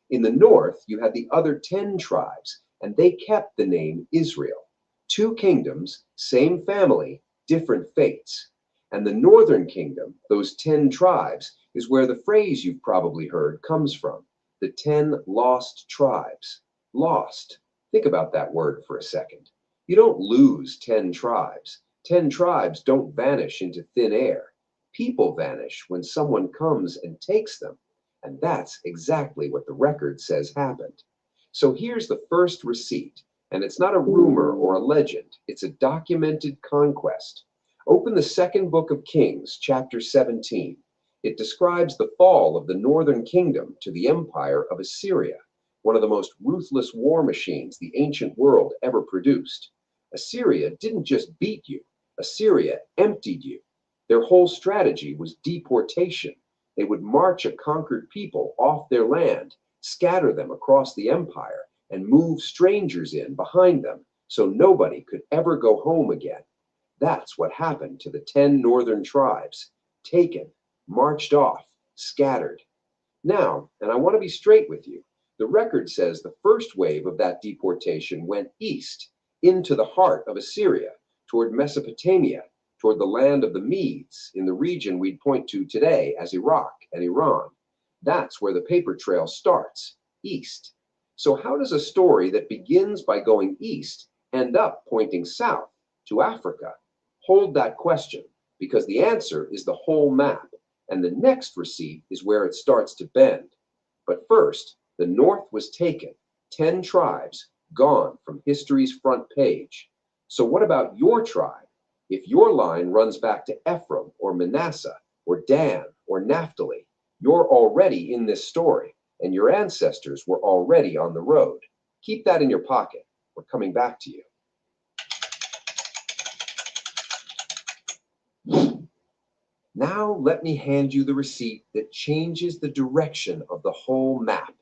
In the north, you had the other 10 tribes, and they kept the name Israel. Two kingdoms, same family, different fates. And the northern kingdom, those 10 tribes, is where the phrase you've probably heard comes from, the 10 lost tribes. Lost. Think about that word for a second. You don't lose 10 tribes. 10 tribes don't vanish into thin air. People vanish when someone comes and takes them. And that's exactly what the record says happened. So here's the first receipt, and it's not a rumor or a legend. It's a documented conquest. Open the second book of Kings, chapter 17. It describes the fall of the northern kingdom to the empire of Assyria, one of the most ruthless war machines the ancient world ever produced. Assyria didn't just beat you. Assyria emptied you. Their whole strategy was deportation. They would march a conquered people off their land, scatter them across the empire, and move strangers in behind them so nobody could ever go home again. That's what happened to the 10 northern tribes. Taken, marched off, scattered. Now, and I want to be straight with you, the record says the first wave of that deportation went east, into the heart of Assyria, toward Mesopotamia, toward the land of the Medes, in the region we'd point to today as Iraq and Iran. That's where the paper trail starts, east. So how does a story that begins by going east end up pointing south to Africa? Hold that question, because the answer is the whole map, and the next receipt is where it starts to bend. But first, the north was taken, 10 tribes gone from history's front page. So what about your tribe? If your line runs back to Ephraim or Manasseh or Dan or Naphtali, you're already in this story, and your ancestors were already on the road. Keep that in your pocket. We're coming back to you. Now let me hand you the receipt that changes the direction of the whole map.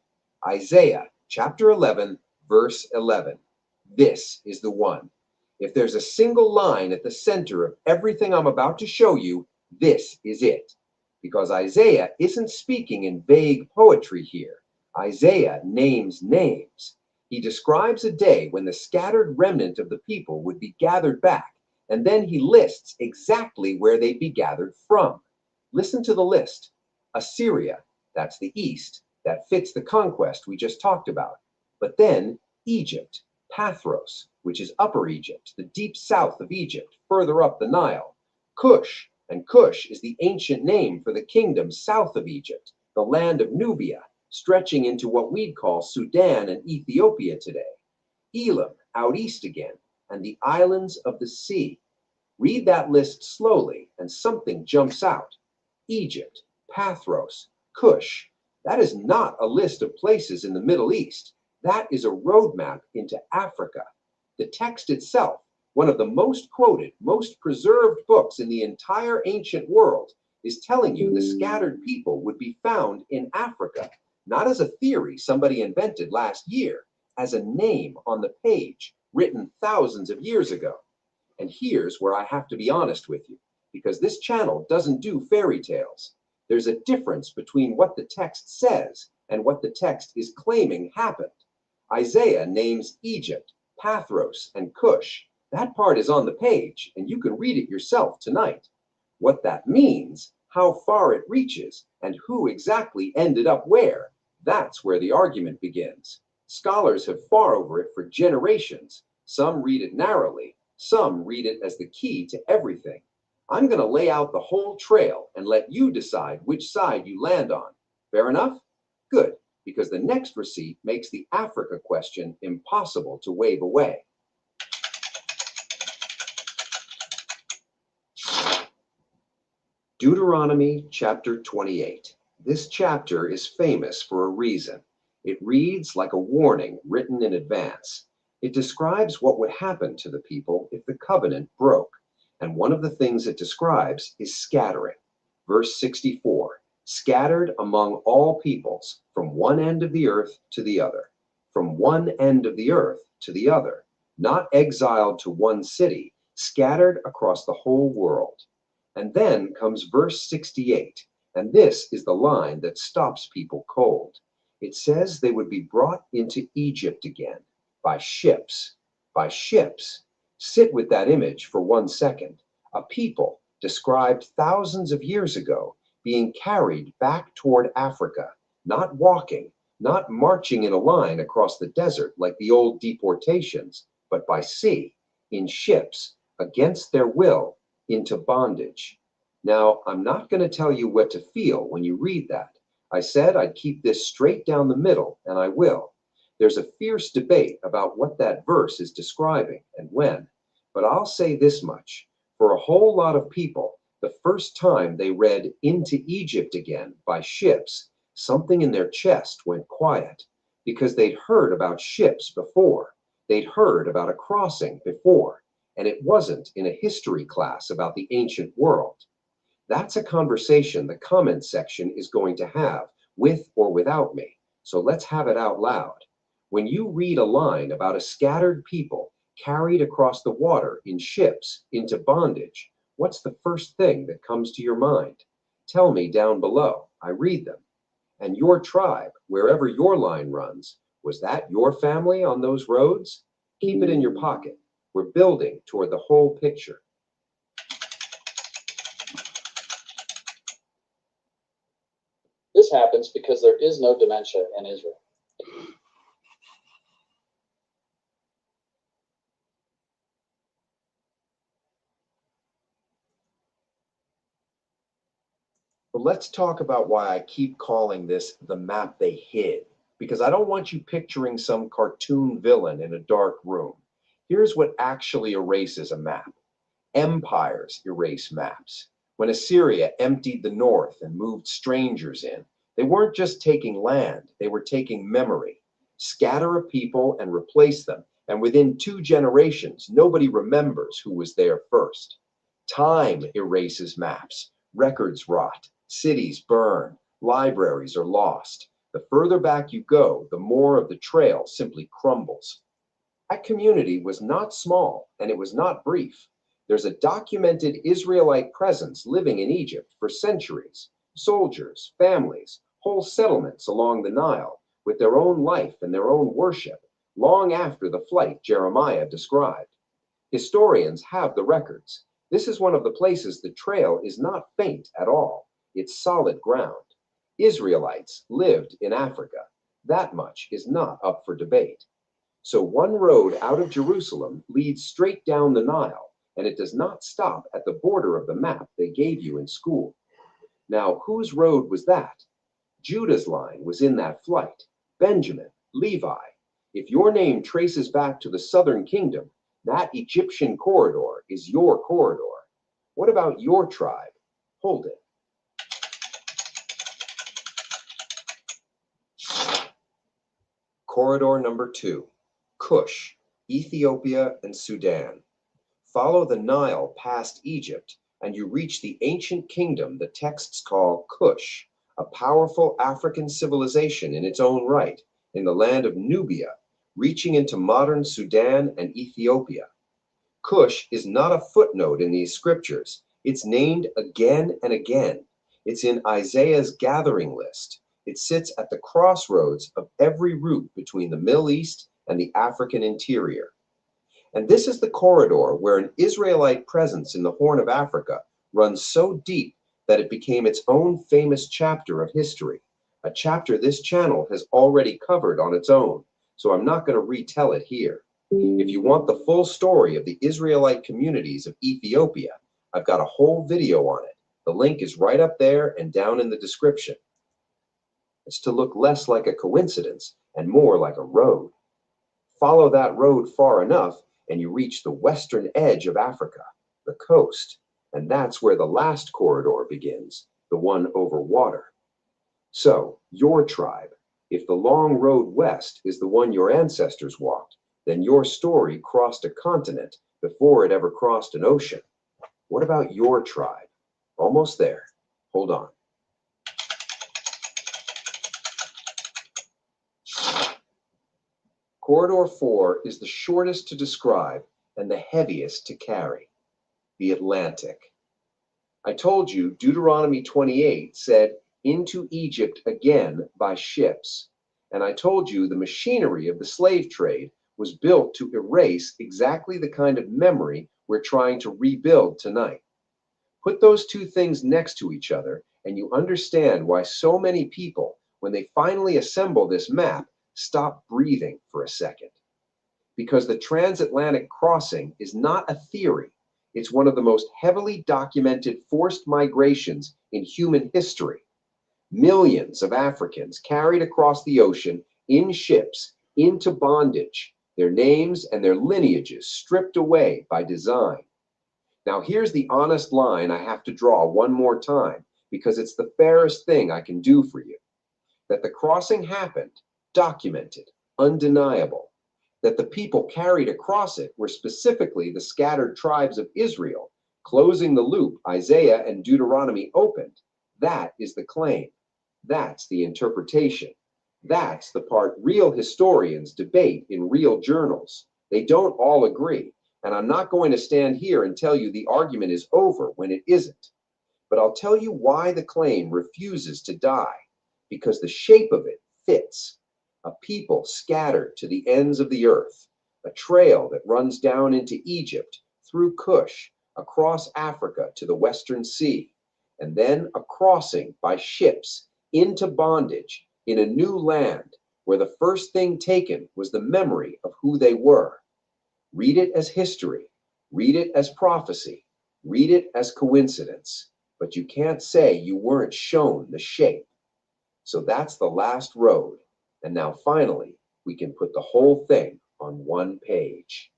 Isaiah chapter 11, verse 11. This is the one. If there's a single line at the center of everything I'm about to show you, this is it. Because Isaiah isn't speaking in vague poetry here. Isaiah names names. He describes a day when the scattered remnant of the people would be gathered back, and then he lists exactly where they'd be gathered from. Listen to the list. Assyria, that's the east, that fits the conquest we just talked about. But then Egypt, Pathros, which is Upper Egypt, the deep south of Egypt, further up the Nile. Cush, and Cush is the ancient name for the kingdom south of Egypt, the land of Nubia, stretching into what we'd call Sudan and Ethiopia today. Elam, out east again, and the islands of the sea. Read that list slowly, and something jumps out. Egypt, Pathros, Cush. That is not a list of places in the Middle East. That is a roadmap into Africa. The text itself, one of the most quoted, most preserved books in the entire ancient world, is telling you the scattered people would be found in Africa, not as a theory somebody invented last year, as a name on the page, written thousands of years ago. And here's where I have to be honest with you, because this channel doesn't do fairy tales. There's a difference between what the text says and what the text is claiming happened. Isaiah names Egypt, Pathros, and Cush. That part is on the page, and you can read it yourself tonight. What that means, how far it reaches, and who exactly ended up where, that's where the argument begins. Scholars have fought over it for generations. Some read it narrowly, some read it as the key to everything. I'm going to lay out the whole trail and let you decide which side you land on. Fair enough? Good, because the next receipt makes the Africa question impossible to wave away. Deuteronomy chapter 28. This chapter is famous for a reason. It reads like a warning written in advance. It describes what would happen to the people if the covenant broke. And one of the things it describes is scattering. Verse 64, scattered among all peoples, from one end of the earth to the other. From one end of the earth to the other. Not exiled to one city, scattered across the whole world. And then comes verse 68, and this is the line that stops people cold. It says they would be brought into Egypt again, by ships. By ships. Sit with that image for 1 second. A people described thousands of years ago being carried back toward Africa, not walking, not marching in a line across the desert like the old deportations, but by sea, in ships, against their will, into bondage. Now, I'm not going to tell you what to feel when you read that. I said I'd keep this straight down the middle, and I will. There's a fierce debate about what that verse is describing and when. But I'll say this much. For a whole lot of people, the first time they read into Egypt again by ships, something in their chest went quiet, because they'd heard about ships before. They'd heard about a crossing before, and it wasn't in a history class about the ancient world. That's a conversation the comments section is going to have, with or without me. So let's have it out loud. When you read a line about a scattered people carried across the water in ships into bondage, what's the first thing that comes to your mind? Tell me down below. I read them. And your tribe, wherever your line runs, was that your family on those roads? Keep it in your pocket. We're building toward the whole picture. This happens because there is no dementia in Israel. But let's talk about why I keep calling this the map they hid, because I don't want you picturing some cartoon villain in a dark room. Here's what actually erases a map. Empires erase maps. When Assyria emptied the north and moved strangers in, they weren't just taking land, they were taking memory. Scatter a people and replace them, and within 2 generations, nobody remembers who was there first. Time erases maps. Records rot, cities burn, libraries are lost. The further back you go, the more of the trail simply crumbles. That community was not small, and it was not brief. There's a documented Israelite presence living in Egypt for centuries. Soldiers, families, whole settlements along the Nile, with their own life and their own worship, long after the flight Jeremiah described. Historians have the records. This is one of the places the trail is not faint at all. It's solid ground. Israelites lived in Africa. That much is not up for debate. So one road out of Jerusalem leads straight down the Nile, and it does not stop at the border of the map they gave you in school. Now, whose road was that? Judah's line was in that flight. Benjamin, Levi. If your name traces back to the southern kingdom, that Egyptian corridor is your corridor. What about your tribe? Hold it. Corridor number 2, Cush, Ethiopia and Sudan. Follow the Nile past Egypt, and you reach the ancient kingdom the texts call Cush, a powerful African civilization in its own right, in the land of Nubia, reaching into modern Sudan and Ethiopia. Cush is not a footnote in these scriptures. It's named again and again. It's in Isaiah's gathering list. It sits at the crossroads of every route between the Middle East and the African interior. And this is the corridor where an Israelite presence in the Horn of Africa runs so deep that it became its own famous chapter of history, a chapter this channel has already covered on its own, so I'm not going to retell it here. If you want the full story of the Israelite communities of Ethiopia, I've got a whole video on it. The link is right up there and down in the description. It's to look less like a coincidence and more like a road. Follow that road far enough and you reach the western edge of Africa, the coast, and that's where the last corridor begins, the one over water. So, your tribe, if the long road west is the one your ancestors walked, then your story crossed a continent before it ever crossed an ocean. What about your tribe? Almost there. Hold on. Corridor 4 is the shortest to describe and the heaviest to carry. The Atlantic. I told you Deuteronomy 28 said, into Egypt again by ships. And I told you the machinery of the slave trade was built to erase exactly the kind of memory we're trying to rebuild tonight. Put those two things next to each other, and you understand why so many people, when they finally assemble this map, stop breathing for a second. Because the transatlantic crossing is not a theory. It's one of the most heavily documented forced migrations in human history. Millions of Africans carried across the ocean in ships into bondage, their names and their lineages stripped away by design. Now here's the honest line I have to draw one more time, because it's the fairest thing I can do for you. That the crossing happened, documented, undeniable. That the people carried across it were specifically the scattered tribes of Israel, closing the loop Isaiah and Deuteronomy opened. That is the claim. That's the interpretation. That's the part real historians debate in real journals. They don't all agree, and I'm not going to stand here and tell you the argument is over when it isn't. But I'll tell you why the claim refuses to die, because the shape of it fits. A people scattered to the ends of the earth, a trail that runs down into Egypt, through Cush, across Africa to the Western Sea, and then a crossing by ships into bondage in a new land where the first thing taken was the memory of who they were. Read it as history, read it as prophecy, read it as coincidence, but you can't say you weren't shown the shape. So that's the last road. And now finally, we can put the whole thing on one page.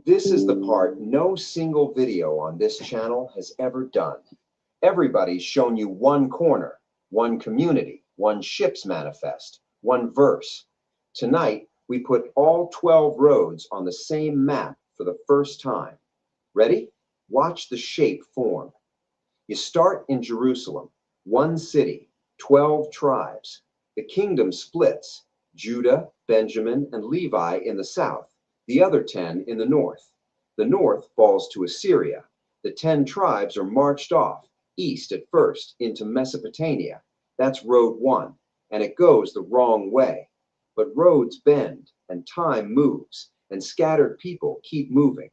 This is the part no single video on this channel has ever done. Everybody's shown you one corner, one community, one ship's manifest, one verse. Tonight, we put all 12 roads on the same map for the first time. Ready? Watch the shape form. You start in Jerusalem, one city, 12 tribes. The kingdom splits, Judah, Benjamin, and Levi in the south, the other 10 in the north. The north falls to Assyria. The 10 tribes are marched off, east at first, into Mesopotamia. That's road 1, and it goes the wrong way. But roads bend, and time moves, and scattered people keep moving.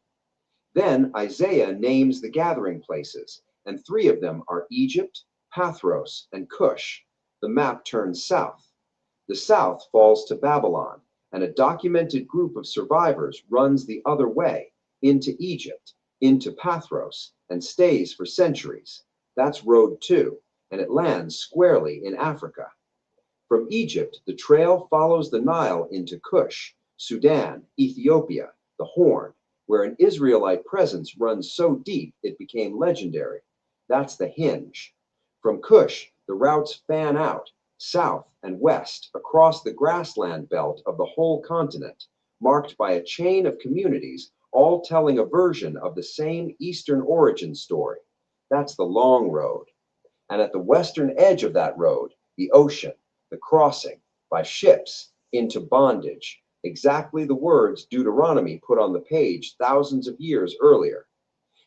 Then Isaiah names the gathering places, and 3 of them are Egypt, Pathros, and Cush. The map turns south. The south falls to Babylon, and a documented group of survivors runs the other way, into Egypt, into Pathros, and stays for centuries. That's road 2, and it lands squarely in Africa. From Egypt, the trail follows the Nile into Cush, Sudan, Ethiopia, the Horn, where an Israelite presence runs so deep it became legendary. That's the hinge. From Cush, the routes fan out, south and west, across the grassland belt of the whole continent, marked by a chain of communities, all telling a version of the same Eastern origin story. That's the long road. And at the western edge of that road, the ocean, the crossing, by ships, into bondage. Exactly the words Deuteronomy put on the page thousands of years earlier.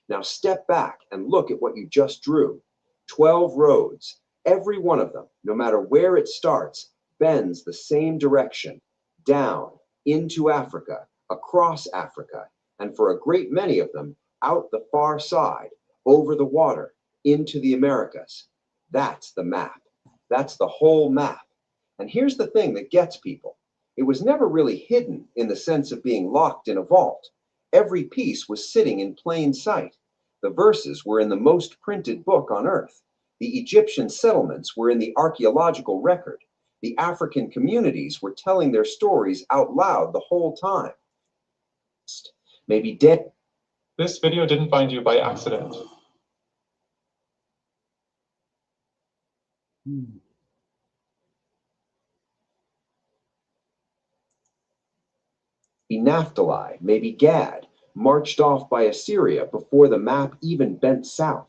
Now step back and look at what you just drew. 12 roads, every one of them, no matter where it starts, bends the same direction, down, into Africa, across Africa, and for a great many of them, out the far side, over the water, into the Americas. That's the map. That's the whole map. And here's the thing that gets people. It was never really hidden in the sense of being locked in a vault. Every piece was sitting in plain sight. The verses were in the most printed book on earth. The Egyptian settlements were in the archaeological record. The African communities were telling their stories out loud the whole time. Maybe dead. This video didn't find you by accident. Naphtali, maybe Gad, marched off by Assyria before the map even bent south.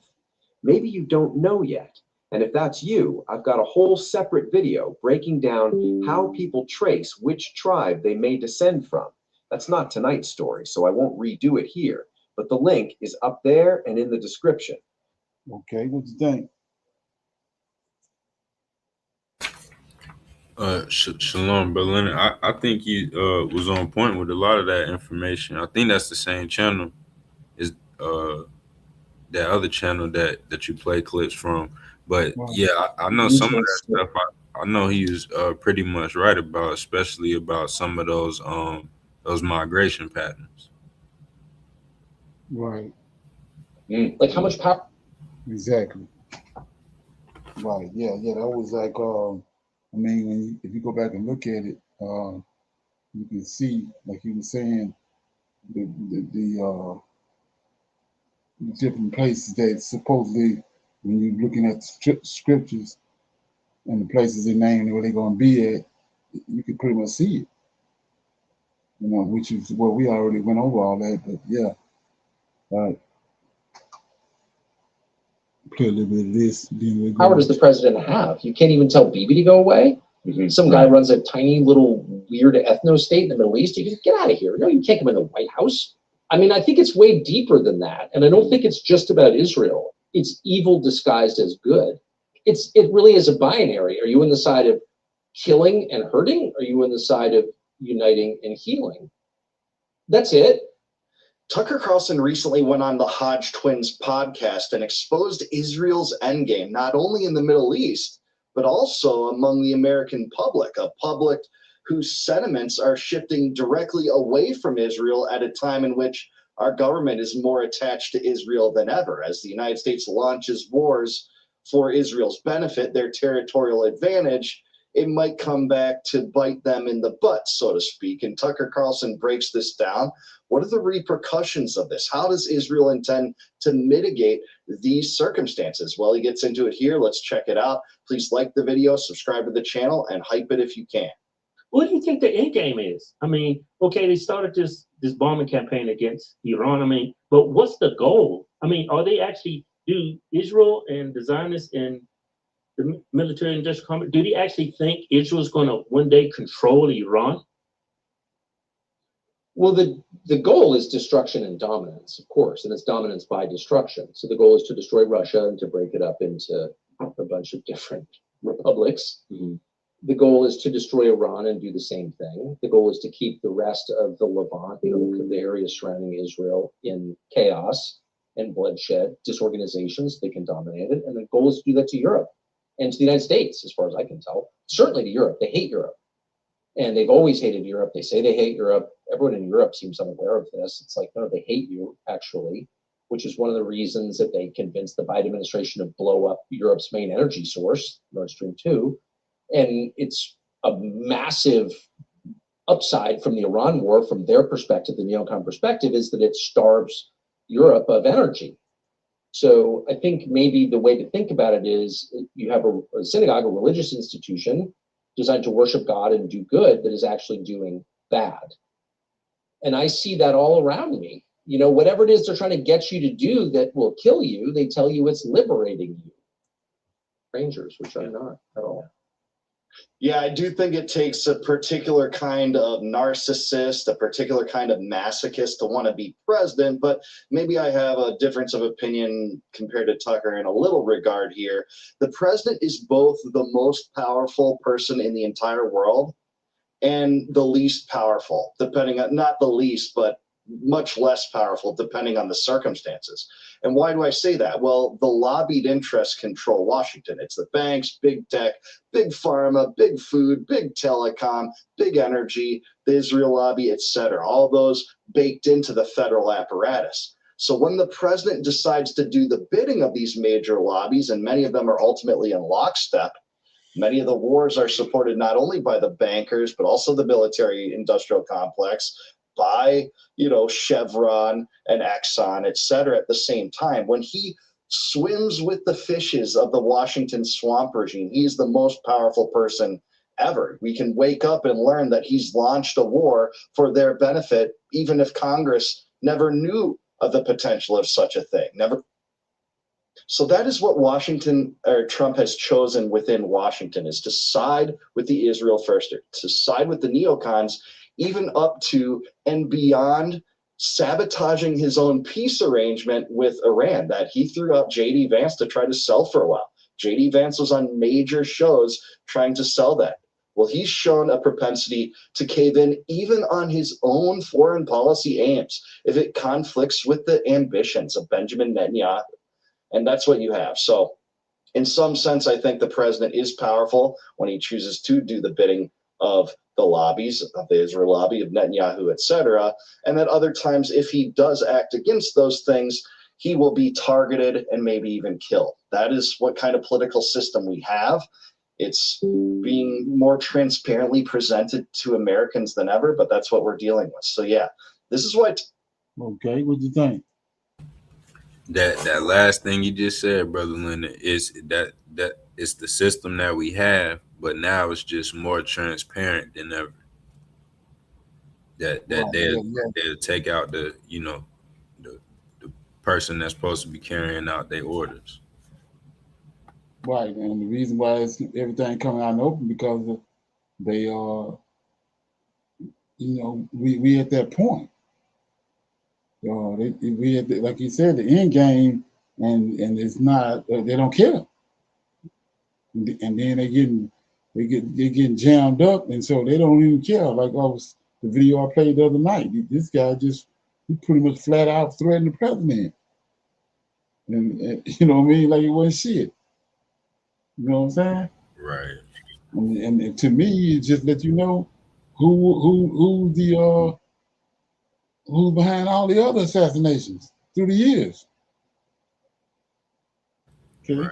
Maybe you don't know yet. And if that's you, I've got a whole separate video breaking down how people trace which tribe they may descend from. That's not tonight's story, so I won't redo it here. But the link is up there and in the description. Okay, what do you think? Shalom, Brother Leonard. I think you was on point with a lot of that information. I think that's the same channel, is that other channel that you play clips from. But yeah, I know some of that stuff. I know he was pretty much right about, especially about some of those migration patterns. Right. Like how much power? Exactly. Right. Yeah. That was like, I mean, if you go back and look at it, you can see, like you were saying, the different places that supposedly, when you're looking at the scriptures and the places they named where they're going to be at, you can pretty much see it. You know, which is what we already went over all that, but yeah. Play a little bit of this. Then we'll go. How does the president have? You can't even tell Bibi to go away? Some guy runs a tiny little weird ethno-state in the Middle East. You can get out of here. No, you can't come in the White House. I mean, I think it's way deeper than that. And I don't think it's just about Israel. It's evil disguised as good. It really is a binary. Are you on the side of killing and hurting? Are you on the side of uniting and healing? That's it. Tucker Carlson recently went on the Hodge Twins podcast and exposed Israel's endgame, not only in the Middle East, but also among the American public, a public whose sentiments are shifting directly away from Israel at a time in which our government is more attached to Israel than ever. As the United States launches wars for Israel's benefit, their territorial advantage, it might come back to bite them in the butt, so to speak. And Tucker Carlson breaks this down. What are the repercussions of this? How does Israel intend to mitigate these circumstances? Well, he gets into it here. Let's check it out. Please like the video, subscribe to the channel, and hype it if you can. What do you think the end game is? I mean, okay, they started this this bombing campaign against Iran. I mean, but what's the goal? I mean, are they actually, do Israel and the Zionists and the military industrial complex, do they actually think Israel's going to one day control Iran? Well, the goal is destruction and dominance, of course, and it's dominance by destruction. So the goal is to destroy Russia and to break it up into a bunch of different republics. Mm-hmm. The goal is to destroy Iran and do the same thing. The goal is to keep the rest of the Levant, the areas surrounding Israel, in chaos and bloodshed, disorganization, so they can dominate it. And the goal is to do that to Europe and to the United States, as far as I can tell. Certainly to Europe. They hate Europe. And they've always hated Europe. They say they hate Europe. Everyone in Europe seems unaware of this. It's like, no, they hate you, actually, which is one of the reasons that they convinced the Biden administration to blow up Europe's main energy source, Nord Stream 2. And it's a massive upside from the Iran war, from their perspective, the neocon perspective, is that it starves Europe of energy. So I think maybe the way to think about it is you have a synagogue, a religious institution designed to worship God and do good, that is actually doing bad. And I see that all around me. You know, whatever it is they're trying to get you to do that will kill you, they tell you it's liberating you. Strangers, which are not at all. Yeah, I do think it takes a particular kind of narcissist, a particular kind of masochist to want to be president, but maybe I have a difference of opinion compared to Tucker in a little regard here. The president is both the most powerful person in the entire world and the least powerful, depending on, not the least, but much less powerful depending on the circumstances. And why do I say that? Well, the lobbied interests control Washington. It's the banks, big tech, big pharma, big food, big telecom, big energy, the Israel lobby, etc. All those baked into the federal apparatus. So when the president decides to do the bidding of these major lobbies, and many of them are ultimately in lockstep, many of the wars are supported not only by the bankers, but also the military industrial complex, by, you know, Chevron and Exxon, et cetera, at the same time. When he swims with the fishes of the Washington swamp regime, he's the most powerful person ever. We can wake up and learn that he's launched a war for their benefit, even if Congress never knew of the potential of such a thing. Never. So that is what Washington, or Trump, has chosen within Washington, is to side with the Israel first, to side with the neocons, even up to and beyond sabotaging his own peace arrangement with Iran that he threw out J.D. Vance to try to sell for a while. J.D. Vance was on major shows trying to sell that. Well, he's shown a propensity to cave in even on his own foreign policy aims if it conflicts with the ambitions of Benjamin Netanyahu. And that's what you have. So in some sense, I think the president is powerful when he chooses to do the bidding of the lobbies, of the Israel lobby, of Netanyahu, etc. And that other times, if he does act against those things, he will be targeted and maybe even killed. That is what kind of political system we have. It's being more transparently presented to Americans than ever, but that's what we're dealing with. So yeah, this is what. Okay, what do you think? That last thing you just said, Brother Leonard, is that it's the system that we have, but now it's just more transparent than ever. That they'll take out the, you know, the person that's supposed to be carrying out their orders. Right, and the reason why it's everything coming out in the open because they are, you know, we at that point. We at the, like you said, the end game, and it's not, they don't care, and then they getting jammed up, and so they don't even care. Like the video I played the other night, this guy he pretty much flat out threatened the president, and you know what I mean, like it wasn't shit. You know what I'm saying? Right. And to me, it just let you know who's behind all the other assassinations through the years. Okay. Right.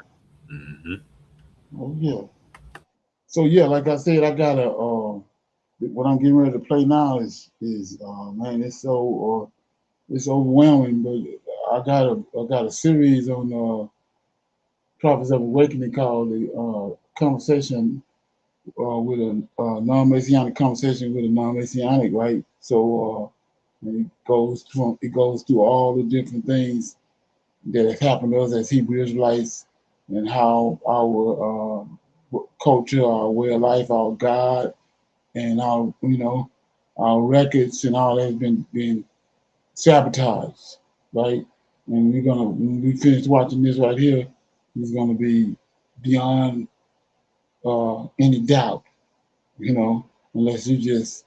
Mm-hmm. Oh yeah. So yeah, like I said, I got what I'm getting ready to play now is man, it's so it's overwhelming. But I got a series on Prophets of Awakening called the conversation with a non-Messianic conversation with a non-Messianic, right? So And it goes through all the different things that have happened to us as Hebrew Israelites, and how our culture, our way of life, our God, and our our records and all that has been sabotaged, right? And when we finish watching this right here, it's gonna be beyond any doubt, unless you just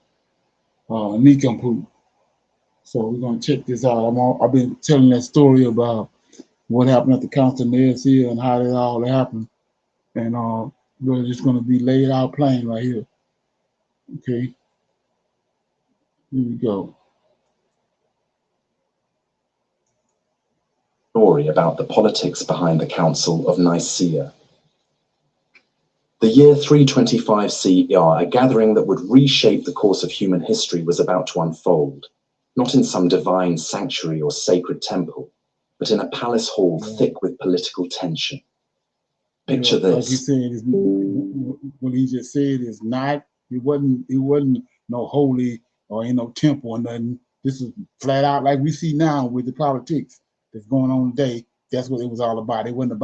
nincompoop. So we're gonna check this out. I've been telling that story about what happened at the Council of Nicaea and how that all happened, and we're just gonna be laid out plain right here. Okay, here we go. Story about the politics behind the Council of Nicaea. The year 325 CER, a gathering that would reshape the course of human history, was about to unfold, not in some divine sanctuary or sacred temple, but in a palace hall thick with political tension. Picture this. Like he said, what he just said is not, it wasn't no holy or no temple or nothing. This is flat out like we see now with the politics that's going on today. That's what it was all about. It wasn't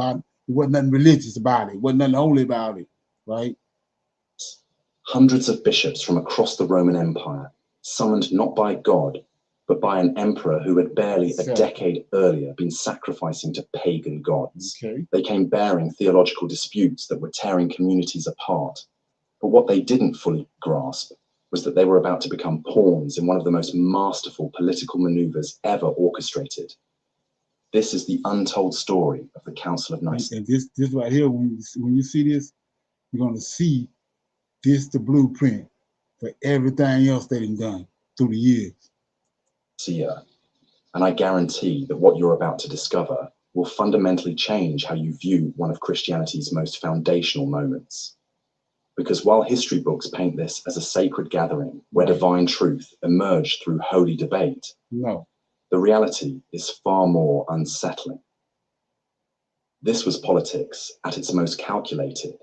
nothing religious about it. It wasn't nothing holy about it, right? Hundreds of bishops from across the Roman Empire, summoned not by God, but by an emperor who had barely a decade earlier been sacrificing to pagan gods. Okay. They came bearing theological disputes that were tearing communities apart. But what they didn't fully grasp was that they were about to become pawns in one of the most masterful political maneuvers ever orchestrated. This is the untold story of the Council of Nicaea. And this right here, when you see this, you're going to see this the blueprint for everything else they've done through the years. And I guarantee that what you're about to discover will fundamentally change how you view one of Christianity's most foundational moments. Because while history books paint this as a sacred gathering where divine truth emerged through holy debate, the reality is far more unsettling. This was politics at its most calculated,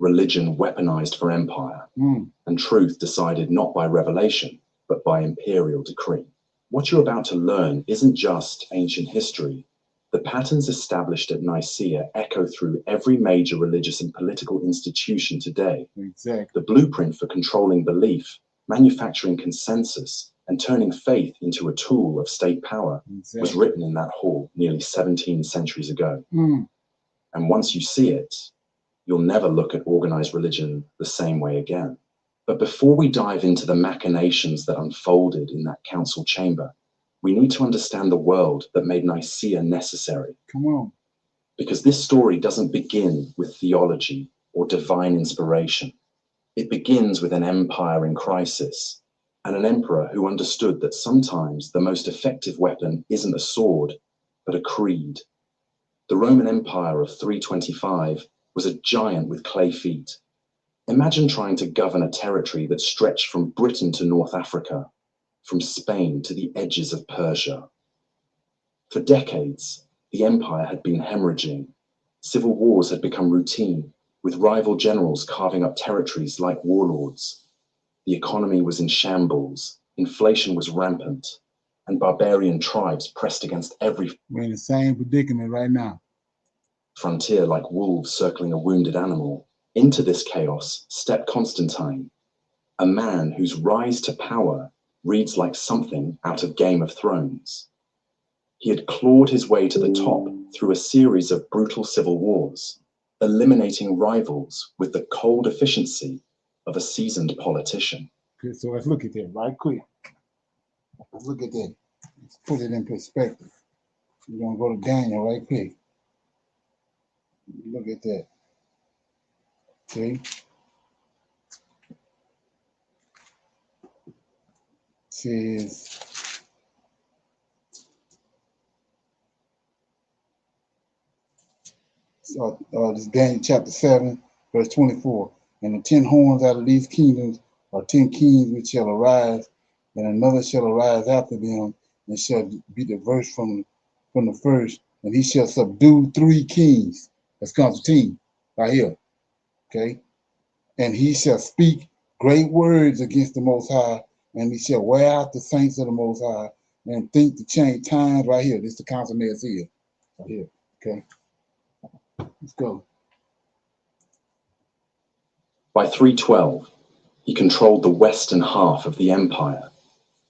religion weaponized for empire, and truth decided not by revelation, but by imperial decree. What you're about to learn isn't just ancient history. The patterns established at Nicaea echo through every major religious and political institution today. Exactly. The blueprint for controlling belief, manufacturing consensus, and turning faith into a tool of state power was written in that hall nearly 17 centuries ago. And once you see it, you'll never look at organized religion the same way again. But before we dive into the machinations that unfolded in that council chamber, we need to understand the world that made Nicaea necessary. Come on. Because this story doesn't begin with theology or divine inspiration. It begins with an empire in crisis, and an emperor who understood that sometimes the most effective weapon isn't a sword, but a creed. The Roman Empire of 325 was a giant with clay feet. Imagine trying to govern a territory that stretched from Britain to North Africa, from Spain to the edges of Persia. For decades, the empire had been hemorrhaging. Civil wars had become routine, with rival generals carving up territories like warlords. The economy was in shambles, inflation was rampant, and barbarian tribes pressed against every We're in the same predicament right now. Frontier like wolves circling a wounded animal. Into this chaos stepped Constantine, a man whose rise to power reads like something out of Game of Thrones. He had clawed his way to the top through a series of brutal civil wars, eliminating rivals with the cold efficiency of a seasoned politician. Okay, so let's look at that right quick. Let's look at that. Let's put it in perspective. We're going to go to Daniel right quick. Look at that. Okay. Says, this is Daniel chapter 7, verse 24. And the 10 horns out of these kingdoms are 10 kings which shall arise, and another shall arise after them, and shall be diverse from the first, and he shall subdue 3 kings. That's Constantine, right here. Okay. And he shall speak great words against the Most High, and he shall wear out the saints of the Most High, and think to change times right here. This is the Council of Nicaea. Right here. Okay. Let's go. By 312, he controlled the western half of the empire,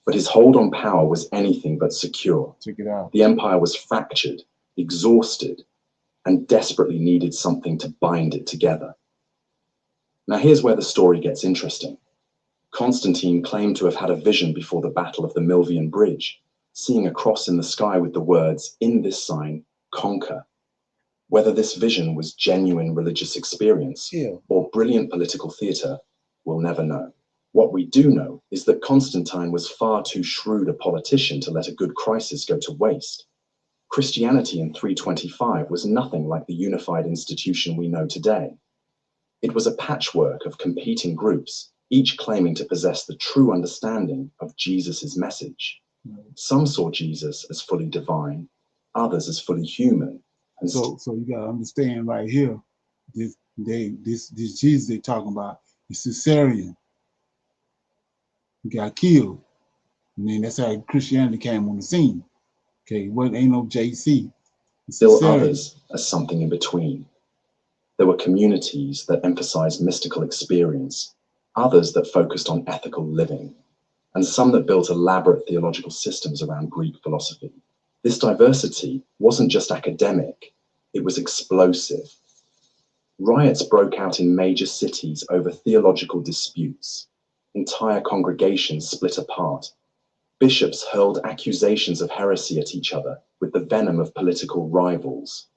but his hold on power was anything but secure. Check it out. The empire was fractured, exhausted, and desperately needed something to bind it together. Now here's where the story gets interesting. Constantine claimed to have had a vision before the Battle of the Milvian Bridge, seeing a cross in the sky with the words, "In this sign, conquer." Whether this vision was genuine religious experience or brilliant political theatre, we'll never know. What we do know is that Constantine was far too shrewd a politician to let a good crisis go to waste. Christianity in 325 was nothing like the unified institution we know today. It was a patchwork of competing groups, each claiming to possess the true understanding of Jesus' message. Some saw Jesus as fully divine, others as fully human. And so you gotta understand right here, this Jesus they talking about is Caesarian. He got killed. And then that's how Christianity came on the scene. Okay, what ain't no JC. still others as something in between. There were communities that emphasized mystical experience, others that focused on ethical living, and some that built elaborate theological systems around Greek philosophy. This diversity wasn't just academic, it was explosive. Riots broke out in major cities over theological disputes. Entire congregations split apart. Bishops hurled accusations of heresy at each other with the venom of political rivals.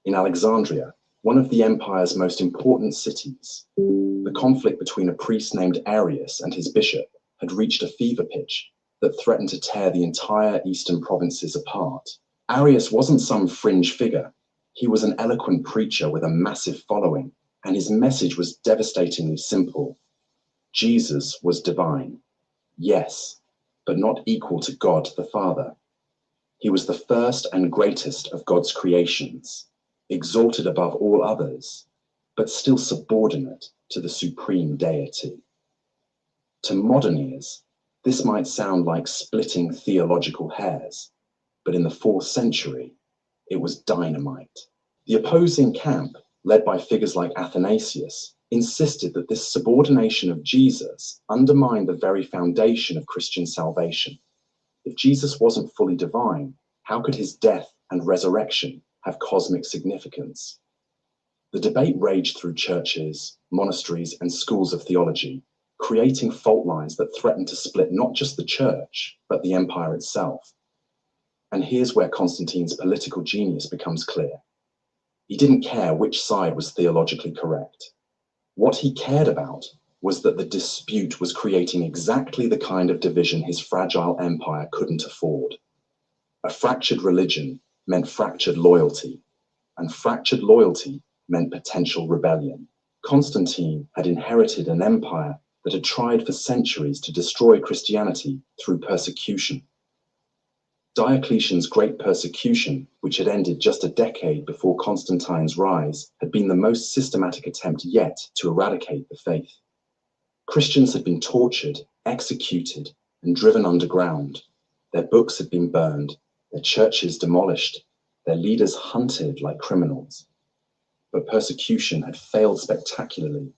In Alexandria, one of the empire's most important cities, the conflict between a priest named Arius and his bishop had reached a fever pitch that threatened to tear the entire eastern provinces apart. Arius wasn't some fringe figure. He was an eloquent preacher with a massive following, and his message was devastatingly simple. Jesus was divine, yes, but not equal to God the Father. He was the first and greatest of God's creations, exalted above all others, but still subordinate to the supreme deity. To modern ears, this might sound like splitting theological hairs, but in the 4th century, it was dynamite. The opposing camp, led by figures like Athanasius, insisted that this subordination of Jesus undermined the very foundation of Christian salvation. If Jesus wasn't fully divine, how could his death and resurrection have cosmic significance? The debate raged through churches, monasteries, and schools of theology, creating fault lines that threatened to split not just the church, but the empire itself. And here's where Constantine's political genius becomes clear. He didn't care which side was theologically correct. What he cared about was that the dispute was creating exactly the kind of division his fragile empire couldn't afford. A fractured religion meant fractured loyalty, and fractured loyalty meant potential rebellion. Constantine had inherited an empire that had tried for centuries to destroy Christianity through persecution. Diocletian's Great Persecution, which had ended just a decade before Constantine's rise, had been the most systematic attempt yet to eradicate the faith. Christians had been tortured, executed, and driven underground. Their books had been burned, their churches demolished, their leaders hunted like criminals. But persecution had failed spectacularly.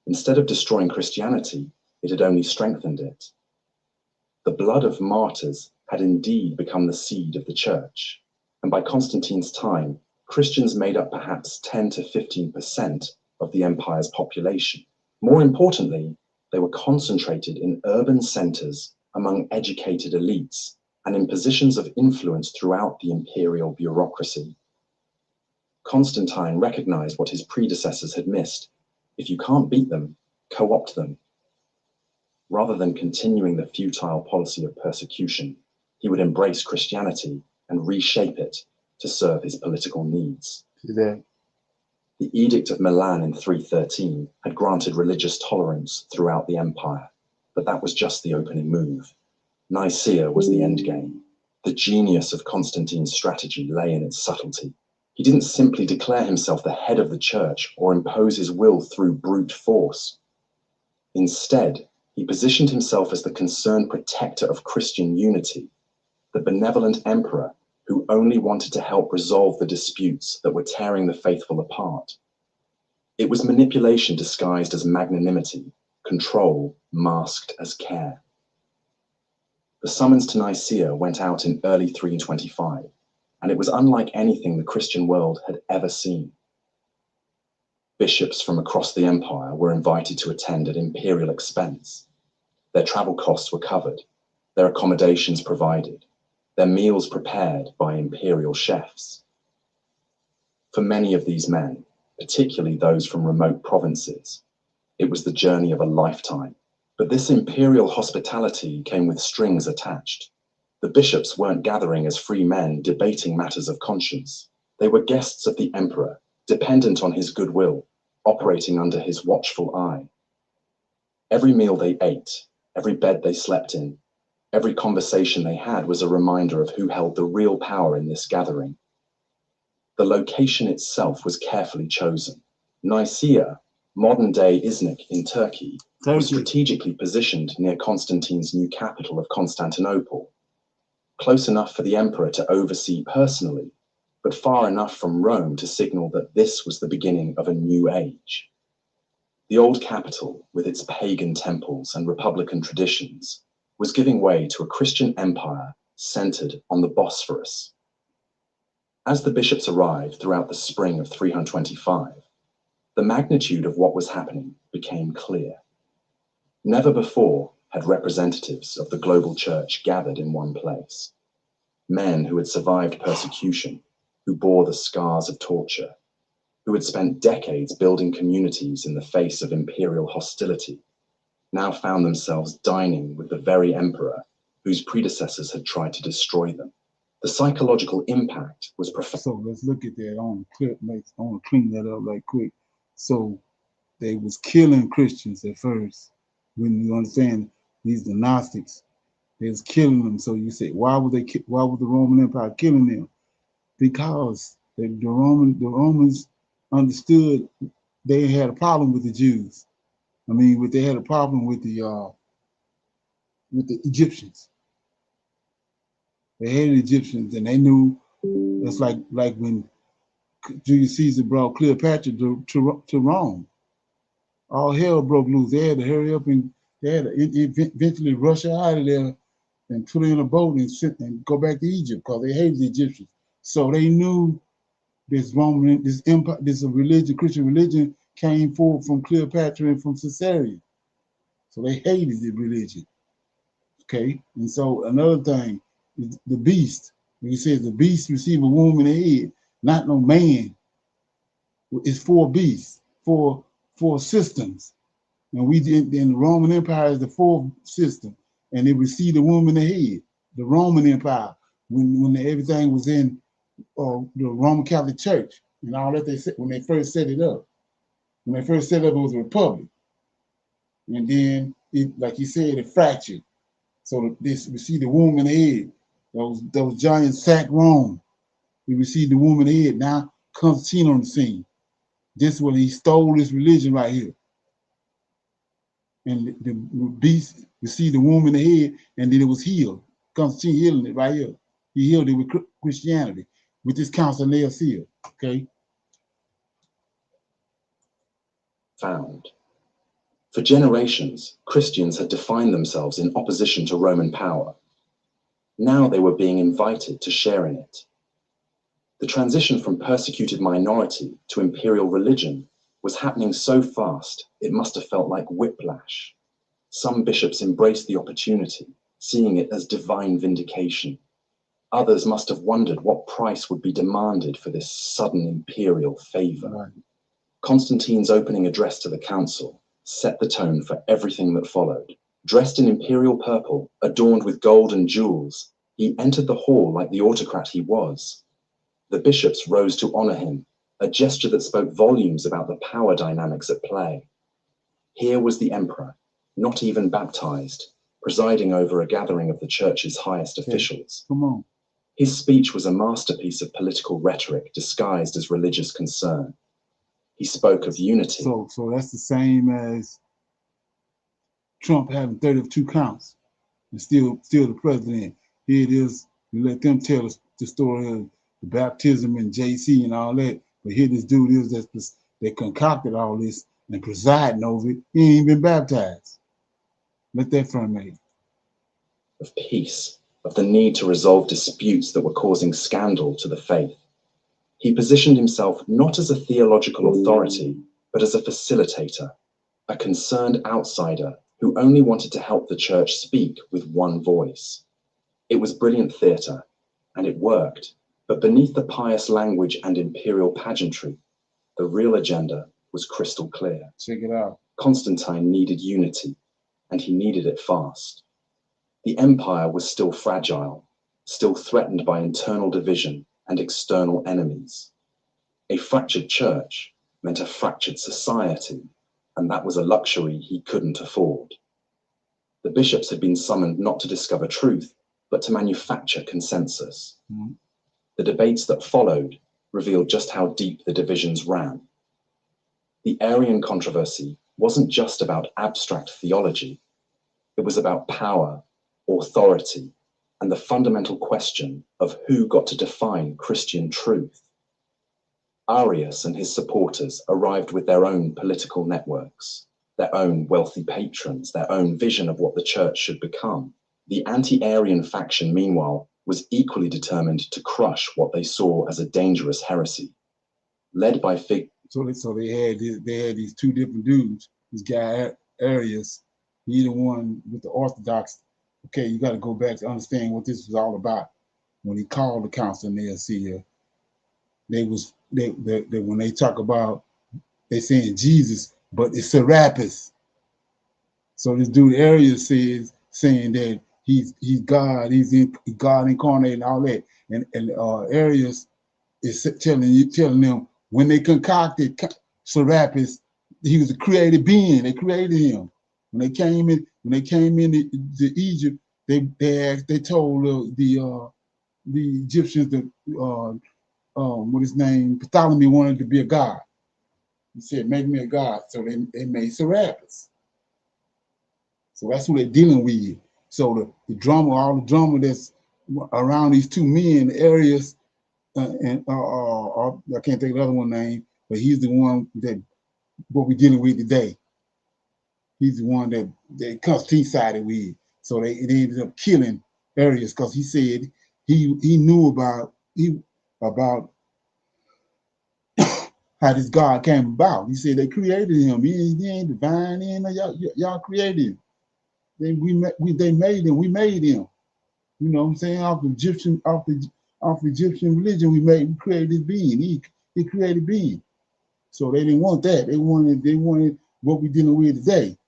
Instead of destroying Christianity, it had only strengthened it. The blood of martyrs had indeed become the seed of the church, and by Constantine's time, Christians made up perhaps 10 to 15% of the empire's population. More importantly, they were concentrated in urban centers among educated elites and in positions of influence throughout the imperial bureaucracy. Constantine recognized what his predecessors had missed. If you can't beat them, co-opt them. Rather than continuing the futile policy of persecution, he would embrace Christianity and reshape it to serve his political needs. The Edict of Milan in 313 had granted religious tolerance throughout the empire, but that was just the opening move. Nicaea was the endgame. The genius of Constantine's strategy lay in its subtlety. He didn't simply declare himself the head of the church or impose his will through brute force. Instead, He positioned himself as the concerned protector of Christian unity, the benevolent emperor who only wanted to help resolve the disputes that were tearing the faithful apart. It was manipulation disguised as magnanimity, control masked as care. The summons to Nicaea went out in early 325, and it was unlike anything the Christian world had ever seen. Bishops from across the empire were invited to attend at imperial expense. Their travel costs were covered, their accommodations provided, their meals prepared by imperial chefs. For many of these men, particularly those from remote provinces, it was the journey of a lifetime. But this imperial hospitality came with strings attached. The bishops weren't gathering as free men debating matters of conscience. They were guests of the emperor, dependent on his goodwill, operating under his watchful eye. Every meal they ate, every bed they slept in, every conversation they had was a reminder of who held the real power in this gathering. The location itself was carefully chosen. Nicaea, modern-day Iznik in Turkey, was strategically positioned near Constantine's new capital of Constantinople, close enough for the emperor to oversee personally, but far enough from Rome to signal that this was the beginning of a new age. The old capital, with its pagan temples and republican traditions, was giving way to a Christian empire centered on the Bosphorus. As the bishops arrived throughout the spring of 325, the magnitude of what was happening became clear. Never before had representatives of the global church gathered in one place. Men who had survived persecution, who bore the scars of torture, who had spent decades building communities in the face of imperial hostility, now found themselves dining with the very emperor whose predecessors had tried to destroy them. The psychological impact was profound. So let's look at that on the clip. I want to clean that up right quick. So they was killing Christians at first. When you understand these the Gnostics, they was killing them. So you say, why was the Roman Empire killing them? Because the Romans understood they had a problem with the Jews. I mean, they had a problem with the Egyptians. They hated Egyptians, and they knew that's like when Julius Caesar brought Cleopatra to Rome. All hell broke loose. They had to hurry up and they had to eventually rush her out of there and put her in a boat and go back to Egypt because they hated the Egyptians. So they knew this empire, this religion, Christian religion, came forth from Cleopatra and from Caesarea. So they hated the religion. Okay, and so another thing is the beast. When he says the beast receive a wound in the head, not no man. It's four beasts, four systems. And we did in the Roman Empire is the fourth system, and they received the woman in the head. The Roman Empire, when everything was in the Roman Catholic Church and all that, they said when they first set it up. When they first set it up, it was a republic, and then like you said, it fractured. So this received the woman in the head. Those giants sacked Rome. We received the woman in the head. Now Constantine on the scene. This is when he stole this religion right here. And the beast received the woman in the head, and then it was healed. Constantine healing it right here. He healed it with Christianity, with this Council of Nicaea. Okay. Found. For generations, Christians had defined themselves in opposition to Roman power. Now they were being invited to share in it. The transition from persecuted minority to imperial religion was happening so fast, it must have felt like whiplash. Some bishops embraced the opportunity, seeing it as divine vindication. Others must have wondered what price would be demanded for this sudden imperial favor. Right. Constantine's opening address to the council set the tone for everything that followed. Dressed in imperial purple, adorned with gold and jewels, he entered the hall like the autocrat he was. The bishops rose to honor him, a gesture that spoke volumes about the power dynamics at play. Here was the emperor, not even baptized, presiding over a gathering of the church's highest officials. Come on. His speech was a masterpiece of political rhetoric disguised as religious concern. He spoke of unity. So that's the same as Trump having 32 counts and still the president. Here it is. You let them tell us the story of the baptism and JC and all that. But here this dude is that concocted all this and presiding over it. He ain't even been baptized. Let that front make. Of peace, of the need to resolve disputes that were causing scandal to the faith. He positioned himself not as a theological authority, but as a facilitator, a concerned outsider who only wanted to help the church speak with one voice. It was brilliant theatre, and it worked, but beneath the pious language and imperial pageantry, the real agenda was crystal clear. Check it out. Constantine needed unity, and he needed it fast. The empire was still fragile, still threatened by internal division and external enemies. A fractured church meant a fractured society, and that was a luxury he couldn't afford. The bishops had been summoned not to discover truth, but to manufacture consensus. The debates that followed revealed just how deep the divisions ran. The Arian controversy wasn't just about abstract theology. It was about power, authority, and the fundamental question of who got to define Christian truth. Arius and his supporters arrived with their own political networks, their own wealthy patrons, their own vision of what the church should become. The anti-Arian faction, meanwhile, was equally determined to crush what they saw as a dangerous heresy. Led by So they had these two different dudes. This guy Arius, he the one with the Orthodox. Okay, you got to go back to understand what this was all about. When he called the council in Nicaea, when they talk about, they saying Jesus, but it's Serapis. So this dude Arius saying that he's God, God incarnate and all that, and Arius is telling them when they concocted Serapis, he was a created being. They created him. When they came into Egypt, they told the Egyptians that what his name, Ptolemy wanted to be a god. He said, "Make me a god." So they made Serapis. So that's who they're dealing with. So the drama, all the drama that's around these two men, Arius and I can't think of the other one's name, but he's the one that what we're dealing with today. He's the one that Constantine sided with. So they ended up killing Arius because he said he knew about how this God came about. He said they created him. He ain't divine. Y'all created him. They made him. We made him. You know what I'm saying? Off Egyptian religion, we created this being. He created being. So they didn't want that. They wanted what we're dealing with today.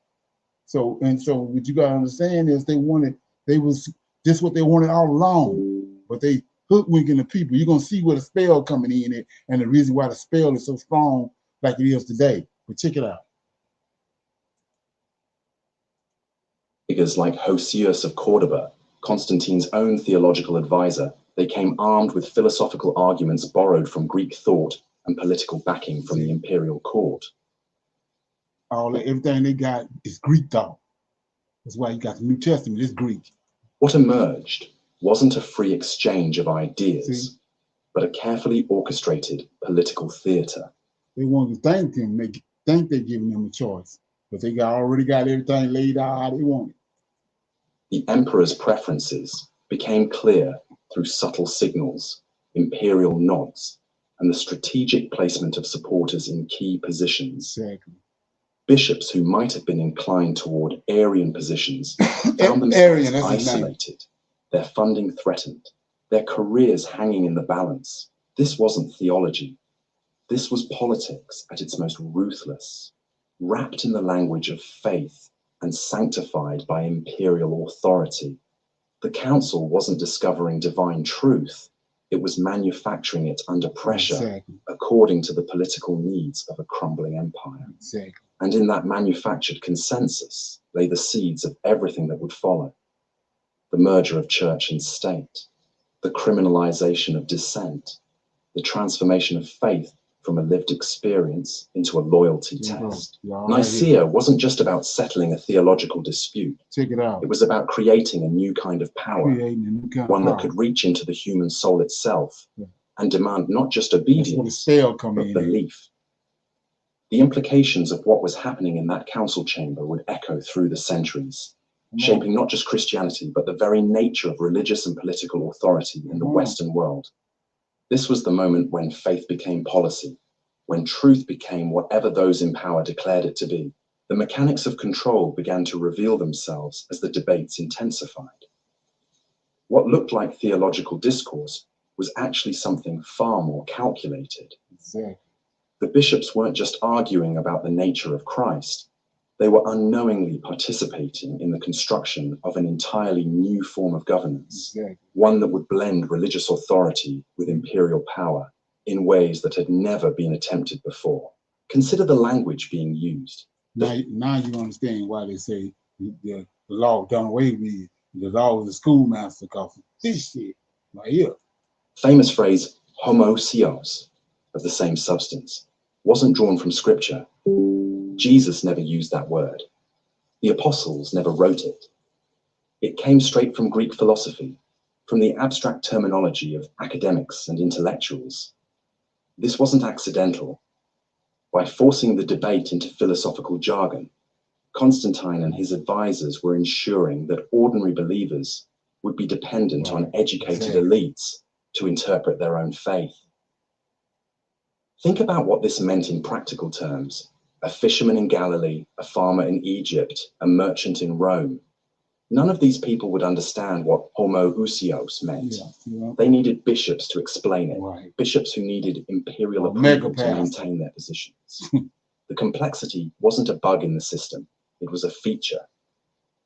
So what you gotta understand is this what they wanted all along, but they hoodwinking the people. You're gonna see where the spell coming in at, and the reason why the spell is so strong like it is today. But check it out. Figures like Hosius of Cordoba, Constantine's own theological advisor, they came armed with philosophical arguments borrowed from Greek thought and political backing from the imperial court. Everything they got is Greek thought. That's why you got the New Testament, it's Greek. What emerged wasn't a free exchange of ideas, but a carefully orchestrated political theater. They wanted to thank them, they think they're giving them a choice, but they already got everything laid out how they wanted. The emperor's preferences became clear through subtle signals, imperial nods, and the strategic placement of supporters in key positions. Exactly. Bishops who might have been inclined toward Arian positions found themselves isolated, their funding threatened, their careers hanging in the balance. This wasn't theology. This was politics at its most ruthless, wrapped in the language of faith and sanctified by imperial authority. The council wasn't discovering divine truth. It was manufacturing it under pressure, according to the political needs of a crumbling empire. And in that manufactured consensus lay the seeds of everything that would follow. The merger of church and state, the criminalization of dissent, the transformation of faith from a lived experience into a loyalty test. Right Nicaea wasn't just about settling a theological dispute. Check it out. It was about creating a new kind of power, one that could reach into the human soul itself and demand not just obedience, but belief. The implications of what was happening in that council chamber would echo through the centuries, shaping not just Christianity, but the very nature of religious and political authority in the Western world. This was the moment when faith became policy, when truth became whatever those in power declared it to be. The mechanics of control began to reveal themselves as the debates intensified. What looked like theological discourse was actually something far more calculated. Exactly. The bishops weren't just arguing about the nature of Christ. They were unknowingly participating in the construction of an entirely new form of governance, one that would blend religious authority with imperial power in ways that had never been attempted before. Consider the language being used. Now you understand why they say the law done away with. The law was a schoolmaster cause this shit right here. Famous phrase homoousios, of the same substance, wasn't drawn from scripture. Jesus never used that word. The apostles never wrote it. It came straight from Greek philosophy, from the abstract terminology of academics and intellectuals. This wasn't accidental. By forcing the debate into philosophical jargon, Constantine and his advisors were ensuring that ordinary believers would be dependent on educated elites to interpret their own faith. Think about what this meant in practical terms. A fisherman in Galilee, a farmer in Egypt, a merchant in Rome. None of these people would understand what homoousios meant. They needed bishops to explain it, bishops who needed imperial approval to maintain their positions. The complexity wasn't a bug in the system, it was a feature.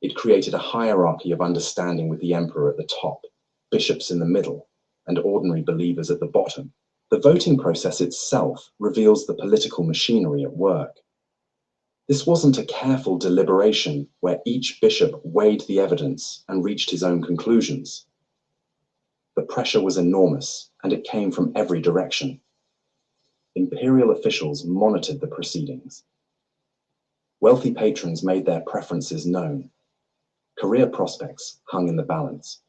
It created a hierarchy of understanding with the emperor at the top, bishops in the middle, and ordinary believers at the bottom. The voting process itself reveals the political machinery at work. This wasn't a careful deliberation where each bishop weighed the evidence and reached his own conclusions. The pressure was enormous, and it came from every direction. Imperial officials monitored the proceedings. Wealthy patrons made their preferences known. Career prospects hung in the balance.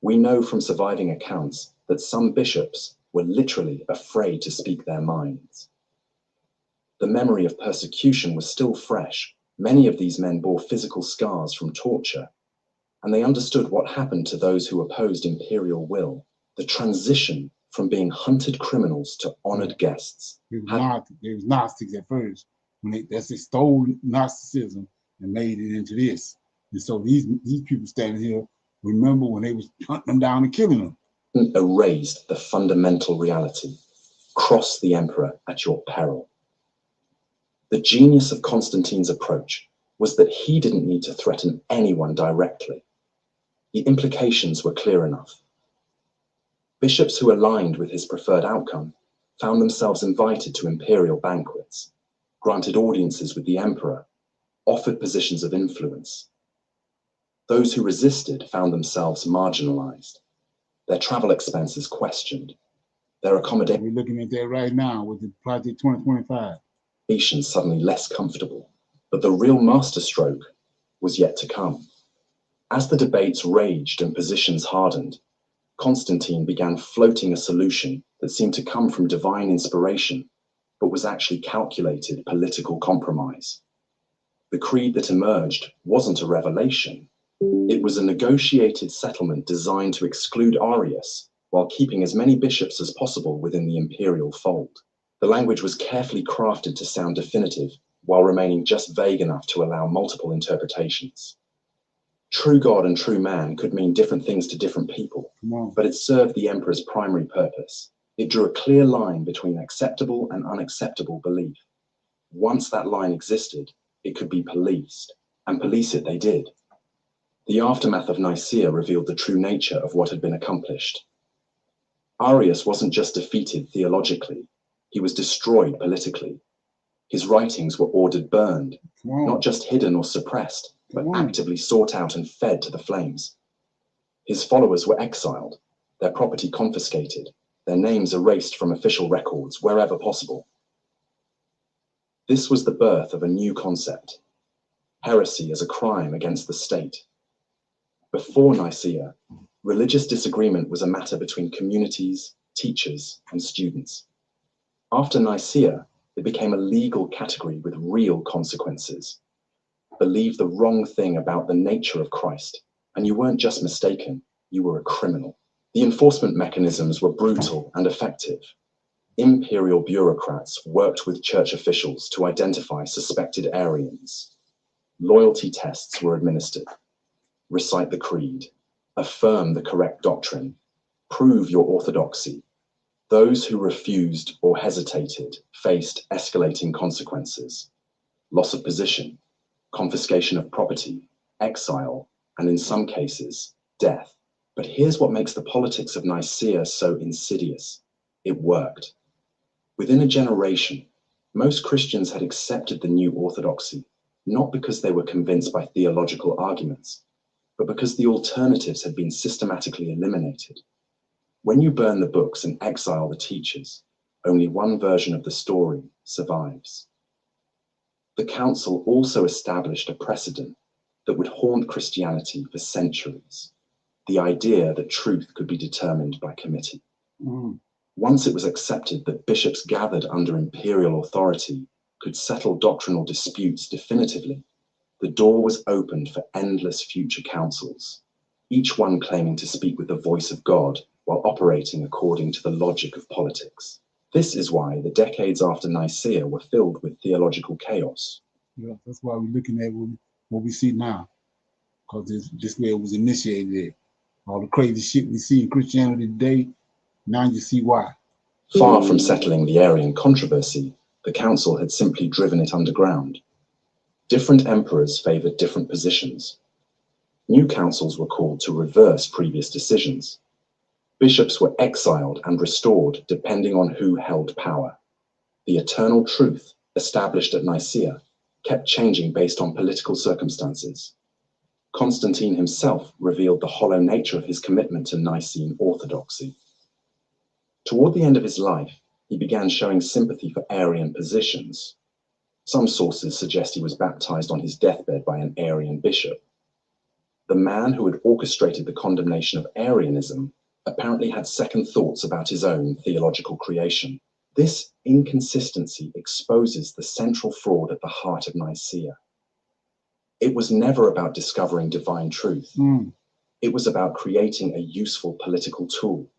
We know from surviving accounts that some bishops were literally afraid to speak their minds. The memory of persecution was still fresh. Many of these men bore physical scars from torture, and they understood what happened to those who opposed imperial will. The transition from being hunted criminals to honored guests. They was Gnostics at first. When they stole Gnosticism and made it into this. And so these people standing here remember when they was hunting them down and killing them. Erased the fundamental reality. Cross the emperor at your peril. The genius of Constantine's approach was that he didn't need to threaten anyone directly. The implications were clear enough. Bishops who aligned with his preferred outcome found themselves invited to imperial banquets, granted audiences with the emperor, offered positions of influence. Those who resisted found themselves marginalized, their travel expenses questioned, their accommodation. We're looking at that right now with the Project 2025. Suddenly less comfortable, but the real masterstroke was yet to come. As the debates raged and positions hardened, Constantine began floating a solution that seemed to come from divine inspiration, but was actually calculated political compromise. The creed that emerged wasn't a revelation. It was a negotiated settlement designed to exclude Arius while keeping as many bishops as possible within the imperial fold. The language was carefully crafted to sound definitive while remaining just vague enough to allow multiple interpretations. True God and true man could mean different things to different people, but it served the emperor's primary purpose. It drew a clear line between acceptable and unacceptable belief. Once that line existed, it could be policed, and police it they did. The aftermath of Nicaea revealed the true nature of what had been accomplished. Arius wasn't just defeated theologically, he was destroyed politically. His writings were ordered burned, not just hidden or suppressed, but actively sought out and fed to the flames. His followers were exiled, their property confiscated, their names erased from official records wherever possible. This was the birth of a new concept: heresy as a crime against the state. Before Nicaea, religious disagreement was a matter between communities, teachers, and students. After Nicaea, it became a legal category with real consequences. Believe the wrong thing about the nature of Christ, and you weren't just mistaken, you were a criminal. The enforcement mechanisms were brutal and effective. Imperial bureaucrats worked with church officials to identify suspected Arians. Loyalty tests were administered. Recite the creed, affirm the correct doctrine, prove your orthodoxy. Those who refused or hesitated faced escalating consequences: loss of position, confiscation of property, exile, and in some cases, death. But here's what makes the politics of Nicaea so insidious. It worked. Within a generation, most Christians had accepted the new orthodoxy, not because they were convinced by theological arguments, but because the alternatives had been systematically eliminated. When you burn the books and exile the teachers, only one version of the story survives. The council also established a precedent that would haunt Christianity for centuries: the idea that truth could be determined by committee. Once it was accepted that bishops gathered under imperial authority could settle doctrinal disputes definitively, the door was opened for endless future councils, each one claiming to speak with the voice of God while operating according to the logic of politics. This is why the decades after Nicaea were filled with theological chaos. Yeah, that's why we're looking at what we see now, because this way it was initiated. All the crazy shit we see in Christianity today, now you see why. Far from settling the Arian controversy, the council had simply driven it underground. Different emperors favored different positions. New councils were called to reverse previous decisions. Bishops were exiled and restored depending on who held power. The eternal truth, established at Nicaea, kept changing based on political circumstances. Constantine himself revealed the hollow nature of his commitment to Nicene orthodoxy. Toward the end of his life, he began showing sympathy for Arian positions. Some sources suggest he was baptized on his deathbed by an Arian bishop. The man who had orchestrated the condemnation of Arianism apparently had second thoughts about his own theological creation. This inconsistency exposes the central fraud at the heart of Nicaea. It was never about discovering divine truth. It was about creating a useful political tool.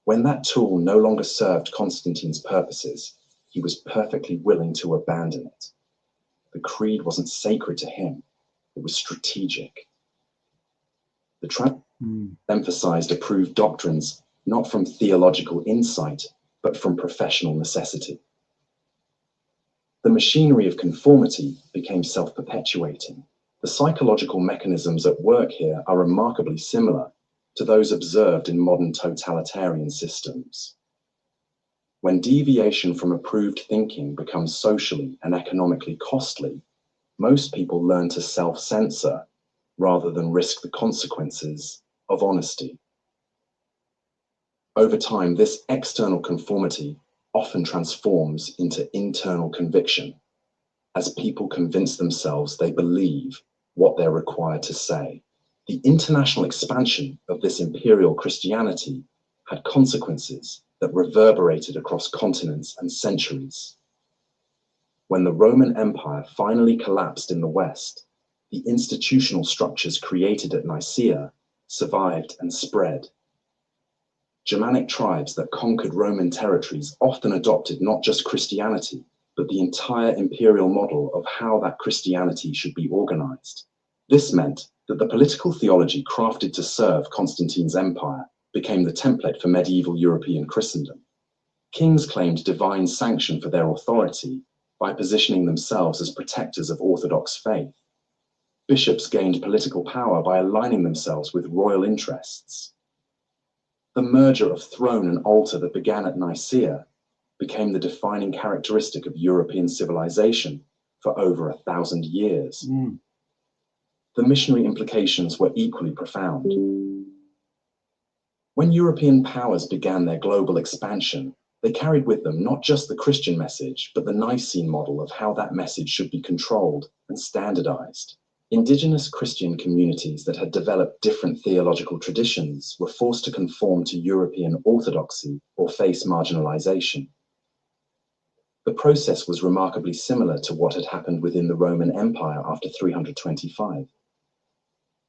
When that tool no longer served Constantine's purposes, he was perfectly willing to abandon it. The creed wasn't sacred to him, it was strategic. The emphasized approved doctrines not from theological insight, but from professional necessity. The machinery of conformity became self-perpetuating. The psychological mechanisms at work here are remarkably similar to those observed in modern totalitarian systems. When deviation from approved thinking becomes socially and economically costly, most people learn to self-censor rather than risk the consequences of honesty. Over time, this external conformity often transforms into internal conviction, as people convince themselves they believe what they're required to say. The international expansion of this imperial Christianity had consequences that reverberated across continents and centuries. When the Roman Empire finally collapsed in the West, the institutional structures created at Nicaea survived and spread. Germanic tribes that conquered Roman territories often adopted not just Christianity, but the entire imperial model of how that Christianity should be organized. This meant that the political theology crafted to serve Constantine's empire became the template for medieval European Christendom. Kings claimed divine sanction for their authority by positioning themselves as protectors of Orthodox faith. Bishops gained political power by aligning themselves with royal interests. The merger of throne and altar that began at Nicaea became the defining characteristic of European civilization for over 1,000 years. The missionary implications were equally profound. When European powers began their global expansion, they carried with them not just the Christian message, but the Nicene model of how that message should be controlled and standardized. Indigenous Christian communities that had developed different theological traditions were forced to conform to European orthodoxy or face marginalization. The process was remarkably similar to what had happened within the Roman Empire after 325.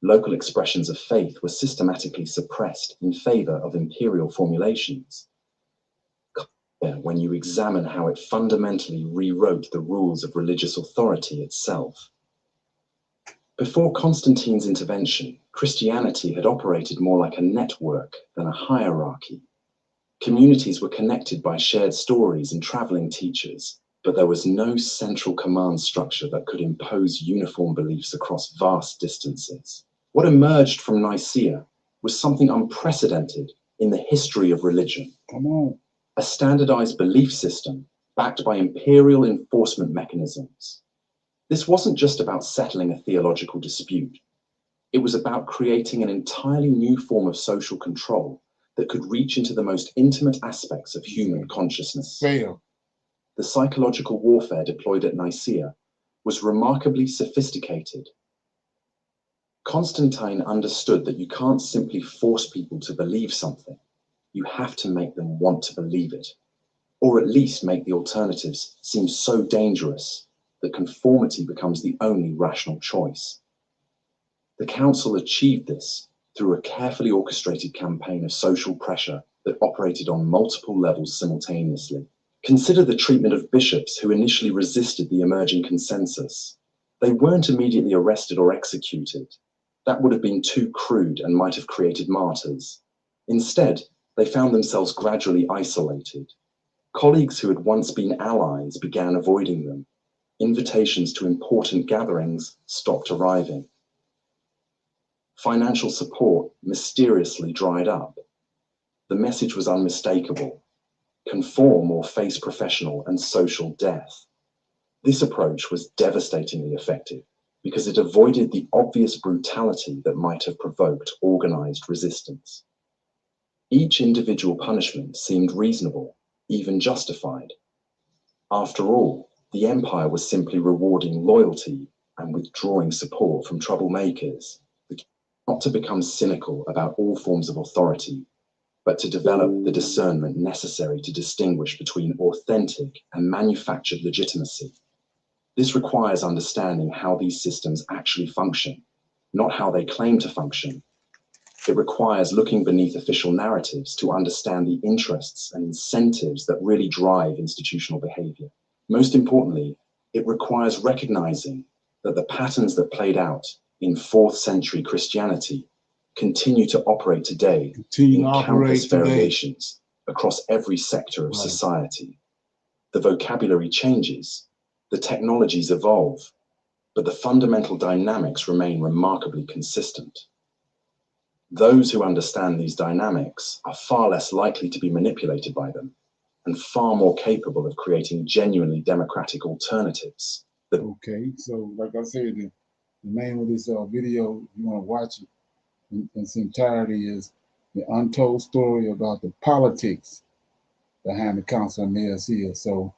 Local expressions of faith were systematically suppressed in favor of imperial formulations. When you examine how it fundamentally rewrote the rules of religious authority itself. Before Constantine's intervention, Christianity had operated more like a network than a hierarchy. Communities were connected by shared stories and traveling teachers, but there was no central command structure that could impose uniform beliefs across vast distances. What emerged from Nicaea was something unprecedented in the history of religion. Come on. A standardized belief system backed by imperial enforcement mechanisms. This wasn't just about settling a theological dispute. It was about creating an entirely new form of social control that could reach into the most intimate aspects of human consciousness. Fail. The psychological warfare deployed at Nicaea was remarkably sophisticated. Constantine understood that you can't simply force people to believe something. You have to make them want to believe it, or at least make the alternatives seem so dangerous that conformity becomes the only rational choice. The council achieved this through a carefully orchestrated campaign of social pressure that operated on multiple levels simultaneously. Consider the treatment of bishops who initially resisted the emerging consensus. They weren't immediately arrested or executed. That would have been too crude and might have created martyrs. Instead, they found themselves gradually isolated. Colleagues who had once been allies began avoiding them. Invitations to important gatherings stopped arriving. Financial support mysteriously dried up. The message was unmistakable: conform or face professional and social death. This approach was devastatingly effective because it avoided the obvious brutality that might have provoked organized resistance. Each individual punishment seemed reasonable, even justified. After all, the empire was simply rewarding loyalty and withdrawing support from troublemakers, not to become cynical about all forms of authority, but to develop the discernment necessary to distinguish between authentic and manufactured legitimacy. This requires understanding how these systems actually function, not how they claim to function. It requires looking beneath official narratives to understand the interests and incentives that really drive institutional behavior. Most importantly, it requires recognizing that the patterns that played out in 4th century Christianity continue to operate today in countless variations across every sector of society. The vocabulary changes, the technologies evolve, but the fundamental dynamics remain remarkably consistent. Those who understand these dynamics are far less likely to be manipulated by them and far more capable of creating genuinely democratic alternatives. Okay, so like I said, the name of this video, if you want to watch it in its entirety, is The Untold Story About the Politics Behind the Council of Nicaea. So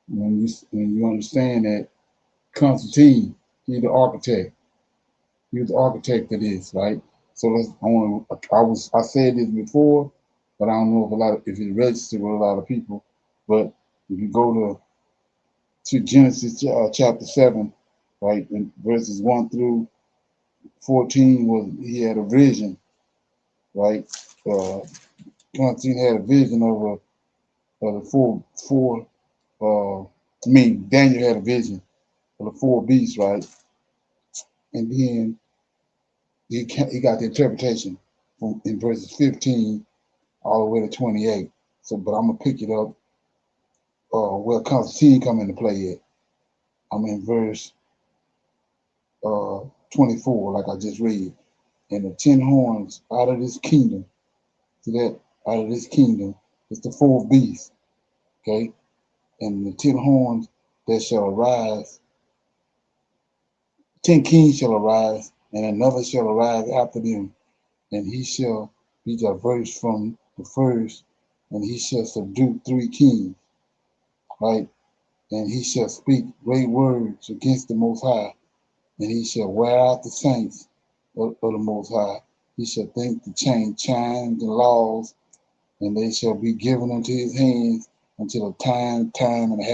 when you understand that Constantine, he's the architect. He was the architect of this, right? So I said this before, but I don't know if it registered with a lot of people. But if you go to Genesis chapter 7, right, in verses 1 through 14, he had a vision, right? Constantine had a vision of the Daniel had a vision of the 4 beasts, right? And then he got the interpretation in verses 15 all the way to 28. So, but I'm gonna pick it up where Constantine come into play at. I'm in verse 24, like I just read. And the 10 horns out of this kingdom, see that? Out of this kingdom, it's the 4 beasts, okay? And the 10 horns that shall arise, 10 kings shall arise, and another shall arise after them, and he shall He diverged from the first, and he shall subdue 3 kings, right? And he shall speak great words against the Most High, and he shall wear out the saints of the Most High. He shall think to change times and laws, and they shall be given into his hands until a time, and a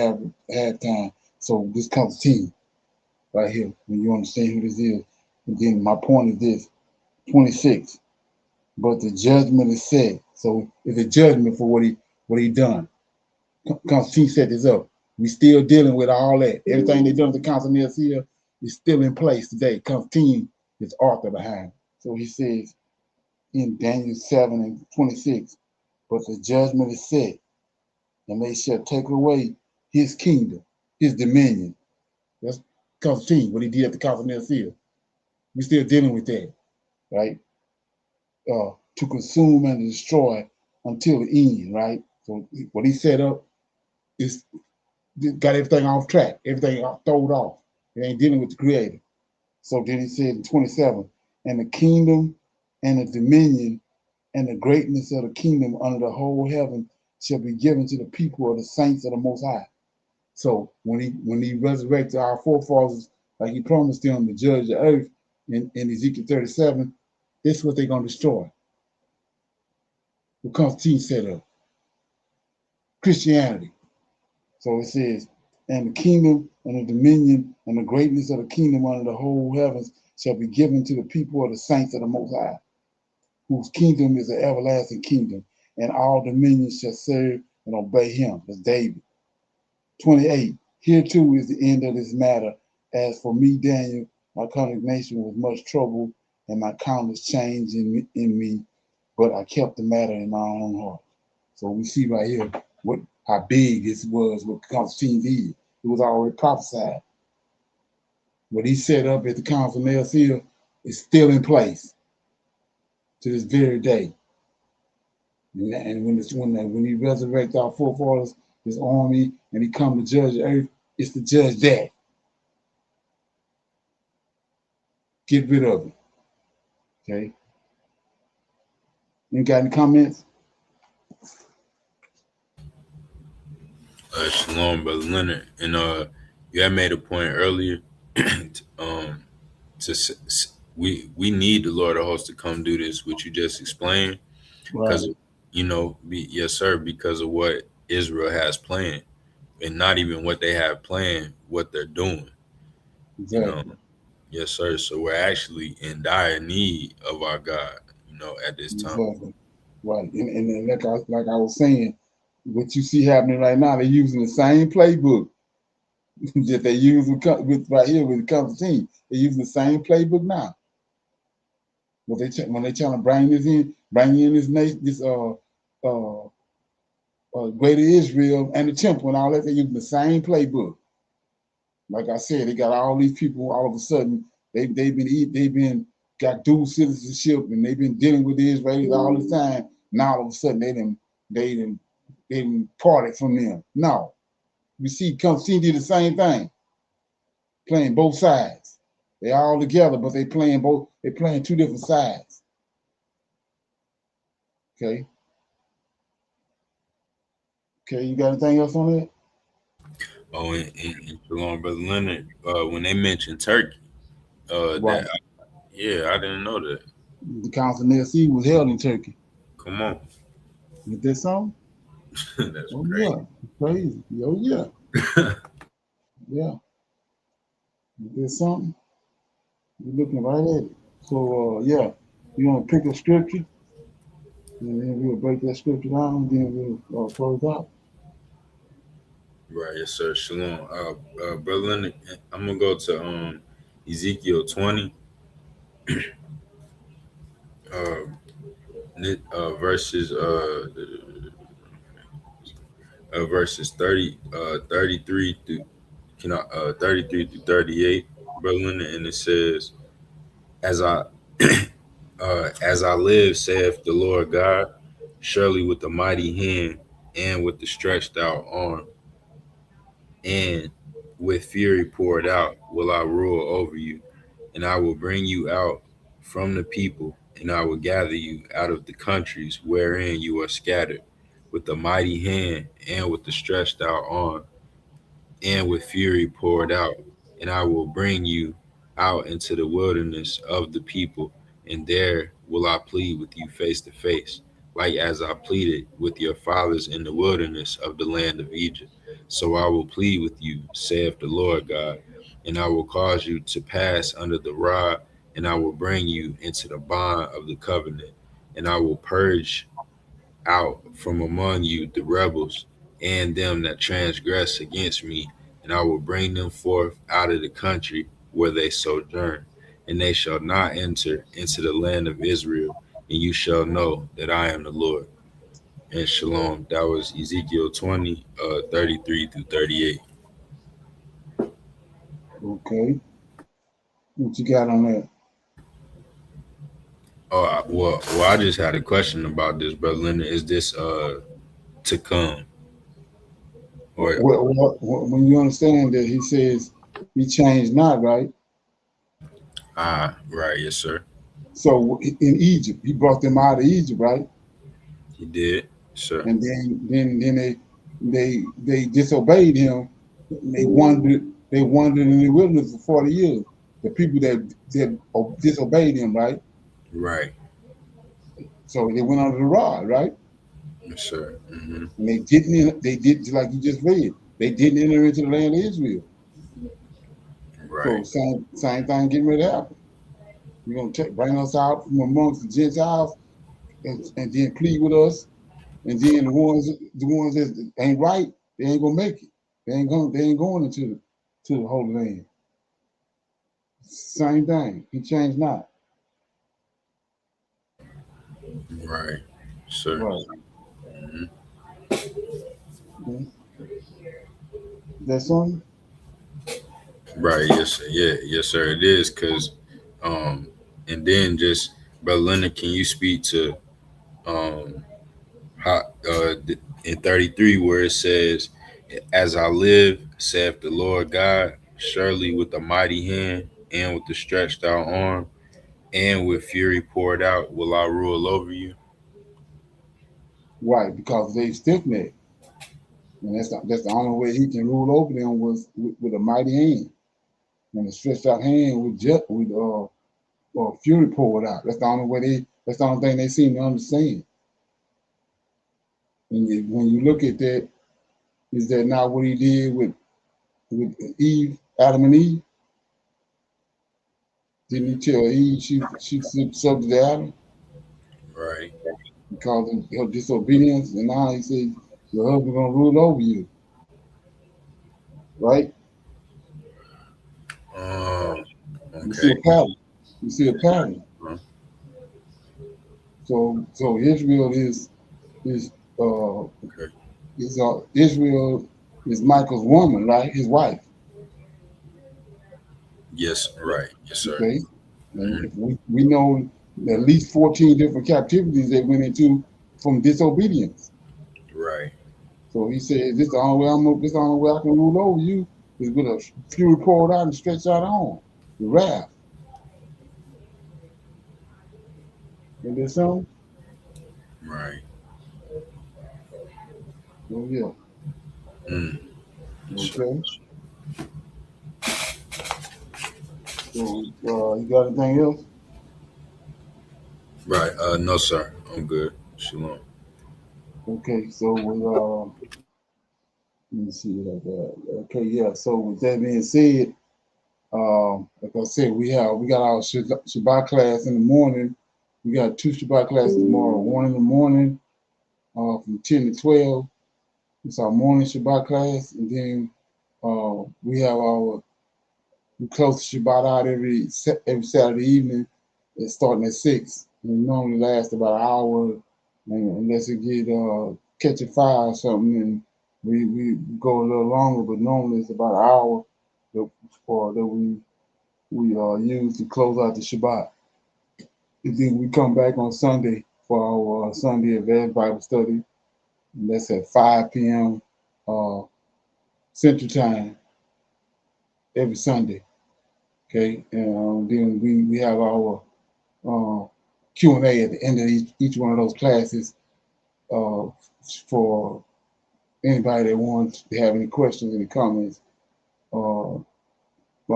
half time. So this comes to right here, when you understand who this is. And then my point is this, 26. But the judgment is set. So it's a judgment for what he done. Constantine set this up. We still dealing with all that. Everything they done at the Council of Nicaea is still in place today. Constantine is author behind. So he says in Daniel 7:26, but the judgment is set, and they shall take away his kingdom, his dominion. That's Constantine, what he did at the Council of Nicaea. We're still dealing with that, right? To consume and destroy until the end, right? So what he set up is got everything off track, everything thrown off. It ain't dealing with the creator. So then he said in 27, and the kingdom and the dominion and the greatness of the kingdom under the whole heaven shall be given to the people of the saints of the Most High. So when he resurrected our forefathers, like he promised them to judge the earth in Ezekiel 37, this is what they're going to destroy. The Constantine set up. Christianity. So it says, and the kingdom and the dominion and the greatness of the kingdom under the whole heavens shall be given to the people of the saints of the Most High, whose kingdom is an everlasting kingdom, and all dominions shall serve and obey him. That's David. 28. Here too is the end of this matter. As for me, Daniel, my condemnation was much trouble, and my countenance changed in me, but I kept the matter in my own heart. So we see right here how big this was, what Constantine did. It was already prophesied. What he set up at the Council of Nicaea is still in place to this very day. And when he resurrects our forefathers, his army, and he come to judge the earth, it's to judge that. Get rid of it. Okay? You got any comments? Shalom, Brother Leonard. And you had made a point earlier. We need the Lord of hosts to come do this, which you just explained, because Right. yes, sir, because of what Israel has planned, and not even what they have planned, what they're doing. Exactly. Yes, sir. So we're actually in dire need of our God, at this time. Exactly. Right. And like I was saying, what you see happening right now, they're using the same playbook that they use with right here with the Constantine. They're using the same playbook now. When they trying to bring this in this nation, this greater Israel and the temple and all that, they're using the same playbook. Like I said, they got all these people all of a sudden, they've been got dual citizenship, and they've been dealing with the Israelis all this time. Now all of a sudden they didn't parted from them. No. You see Constantine did the same thing, playing both sides. They all together, but they playing two different sides. Okay. Okay, you got anything else on that? Oh, and Shalom, Brother Leonard, when they mentioned Turkey, Right. I didn't know that. The Council of Nicaea was held in Turkey. Come on. Is that something? That's oh, crazy. Yeah. Crazy. Oh, yeah. Yeah. Is there something? You're looking right at it. So, yeah, you want to pick a scripture, and then we'll break that scripture down, and then we'll close out. Right, yes, sir. Shalom. Brother Leonard, I'm going to go to Ezekiel 20, verses 33 through 33 through 38, Brother Leonard, and it says, as I live, saith the Lord God, surely with the mighty hand and with the stretched out arm and with fury poured out will I rule over you, and I will bring you out from the people And I will gather you out of the countries wherein you are scattered, with a mighty hand and with the stretched out arm and with fury poured out. And I will bring you out into the wilderness of the people, and there will I plead with you face to face, like as I pleaded with your fathers in the wilderness of the land of Egypt. So I will plead with you, saith the Lord God, and I will cause you to pass under the rod, and I will bring you into the bond of the covenant, and I will purge out from among you the rebels and them that transgress against me, and I will bring them forth out of the country where they sojourn, and they shall not enter into the land of Israel, and you shall know that I am the Lord. And shalom. That was Ezekiel 20, 33 through 38. Okay. What you got on that? Oh, well, I just had a question about this, Brother Leonard. Is this to come? Or When you understand that he says he changed not, right? right, yes, sir. So in Egypt, he brought them out of Egypt, right? He did, sir. And then they disobeyed him. They wandered in the wilderness for 40 years. The people that disobeyed him, right? Right. So they went under the rod, right? Yes, sir. Mm-hmm. And they did like you just read. They didn't enter into the land of Israel. Right. So same thing getting ready to happen. You're gonna bring us out from amongst the Gentiles and then plead with us. And then the ones that ain't right, they ain't gonna make it. They ain't going into the Holy Land. Same thing. He changed not. Right. Sir. Right. Mm-hmm. Mm-hmm. That's something? Right. Yes, sir. Yeah. Yes, sir. It is because, and then just, Brother Leonard, can you speak to, how, in 33 where it says, "As I live, saith the Lord God, surely with a mighty hand and with the stretched out arm and with fury poured out, will I rule over you." Right, because they stiff necked. And that's the only way he can rule over them was with a mighty hand. And a stretched out hand with fury poured out. That's the only thing they seem to understand. And when you look at that, is that not what he did with Eve, Adam and Eve? Didn't he tell Eve she subject to Adam? Right. Because of her disobedience, and now he says your husband gonna rule over you. Right? Okay. You see a pattern. You see a pattern. Huh? So Israel is Okay. Israel is Michael's woman, right? His wife. Yes. Right. Yes, sir. Okay. And we know at least 14 different captivities they went into from disobedience. Right. So he said, this the only way I can rule over you is with a fury poured out and stretched out on. The wrath. Is there something? Right. Oh yeah. Okay. So you got anything else? Right. No, sir. I'm good. Shalom. Okay, so let me see like that. Okay, yeah. So with that being said, like I said, we got our Shabbat class in the morning. We got 2 Shabbat classes tomorrow. One in the morning, from 10 to 12. It's our morning Shabbat class, and then we close the Shabbat out every Saturday evening. It's starting at 6. And it normally lasts about an hour, and unless it get catch a fire or something, and we go a little longer. But normally it's about an hour that we use to close out the Shabbat. And then we come back on Sunday for our Sunday Advanced Bible Study, and that's at 5 p.m. Central Time every Sunday. Okay, and then we have our Q&A at the end of each one of those classes for anybody that wants to have any questions, any comments, about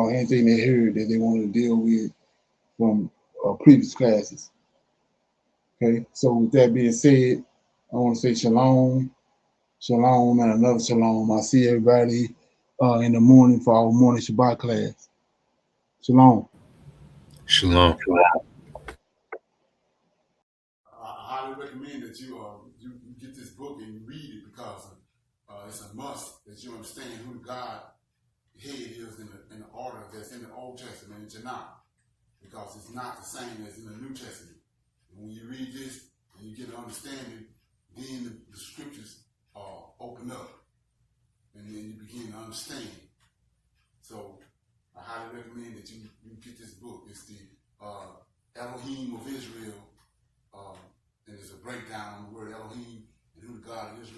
anything they heard that they wanted to deal with from previous classes. Okay, so with that being said, I want to say shalom, shalom, and another shalom. I'll see everybody in the morning for our morning Shabbat class. Shalom. Shalom. I highly recommend that you get this book and you read it because it's a must that you understand who the God head is in the order that's in the Old Testament in Tanak, because it's not the same as in the New Testament. And when you read this and you get an understanding, then the scriptures open up and then you begin to understand. So I highly recommend that you get this book. It's the Elohim of Israel. And it's a breakdown on the word Elohim and who the God of Israel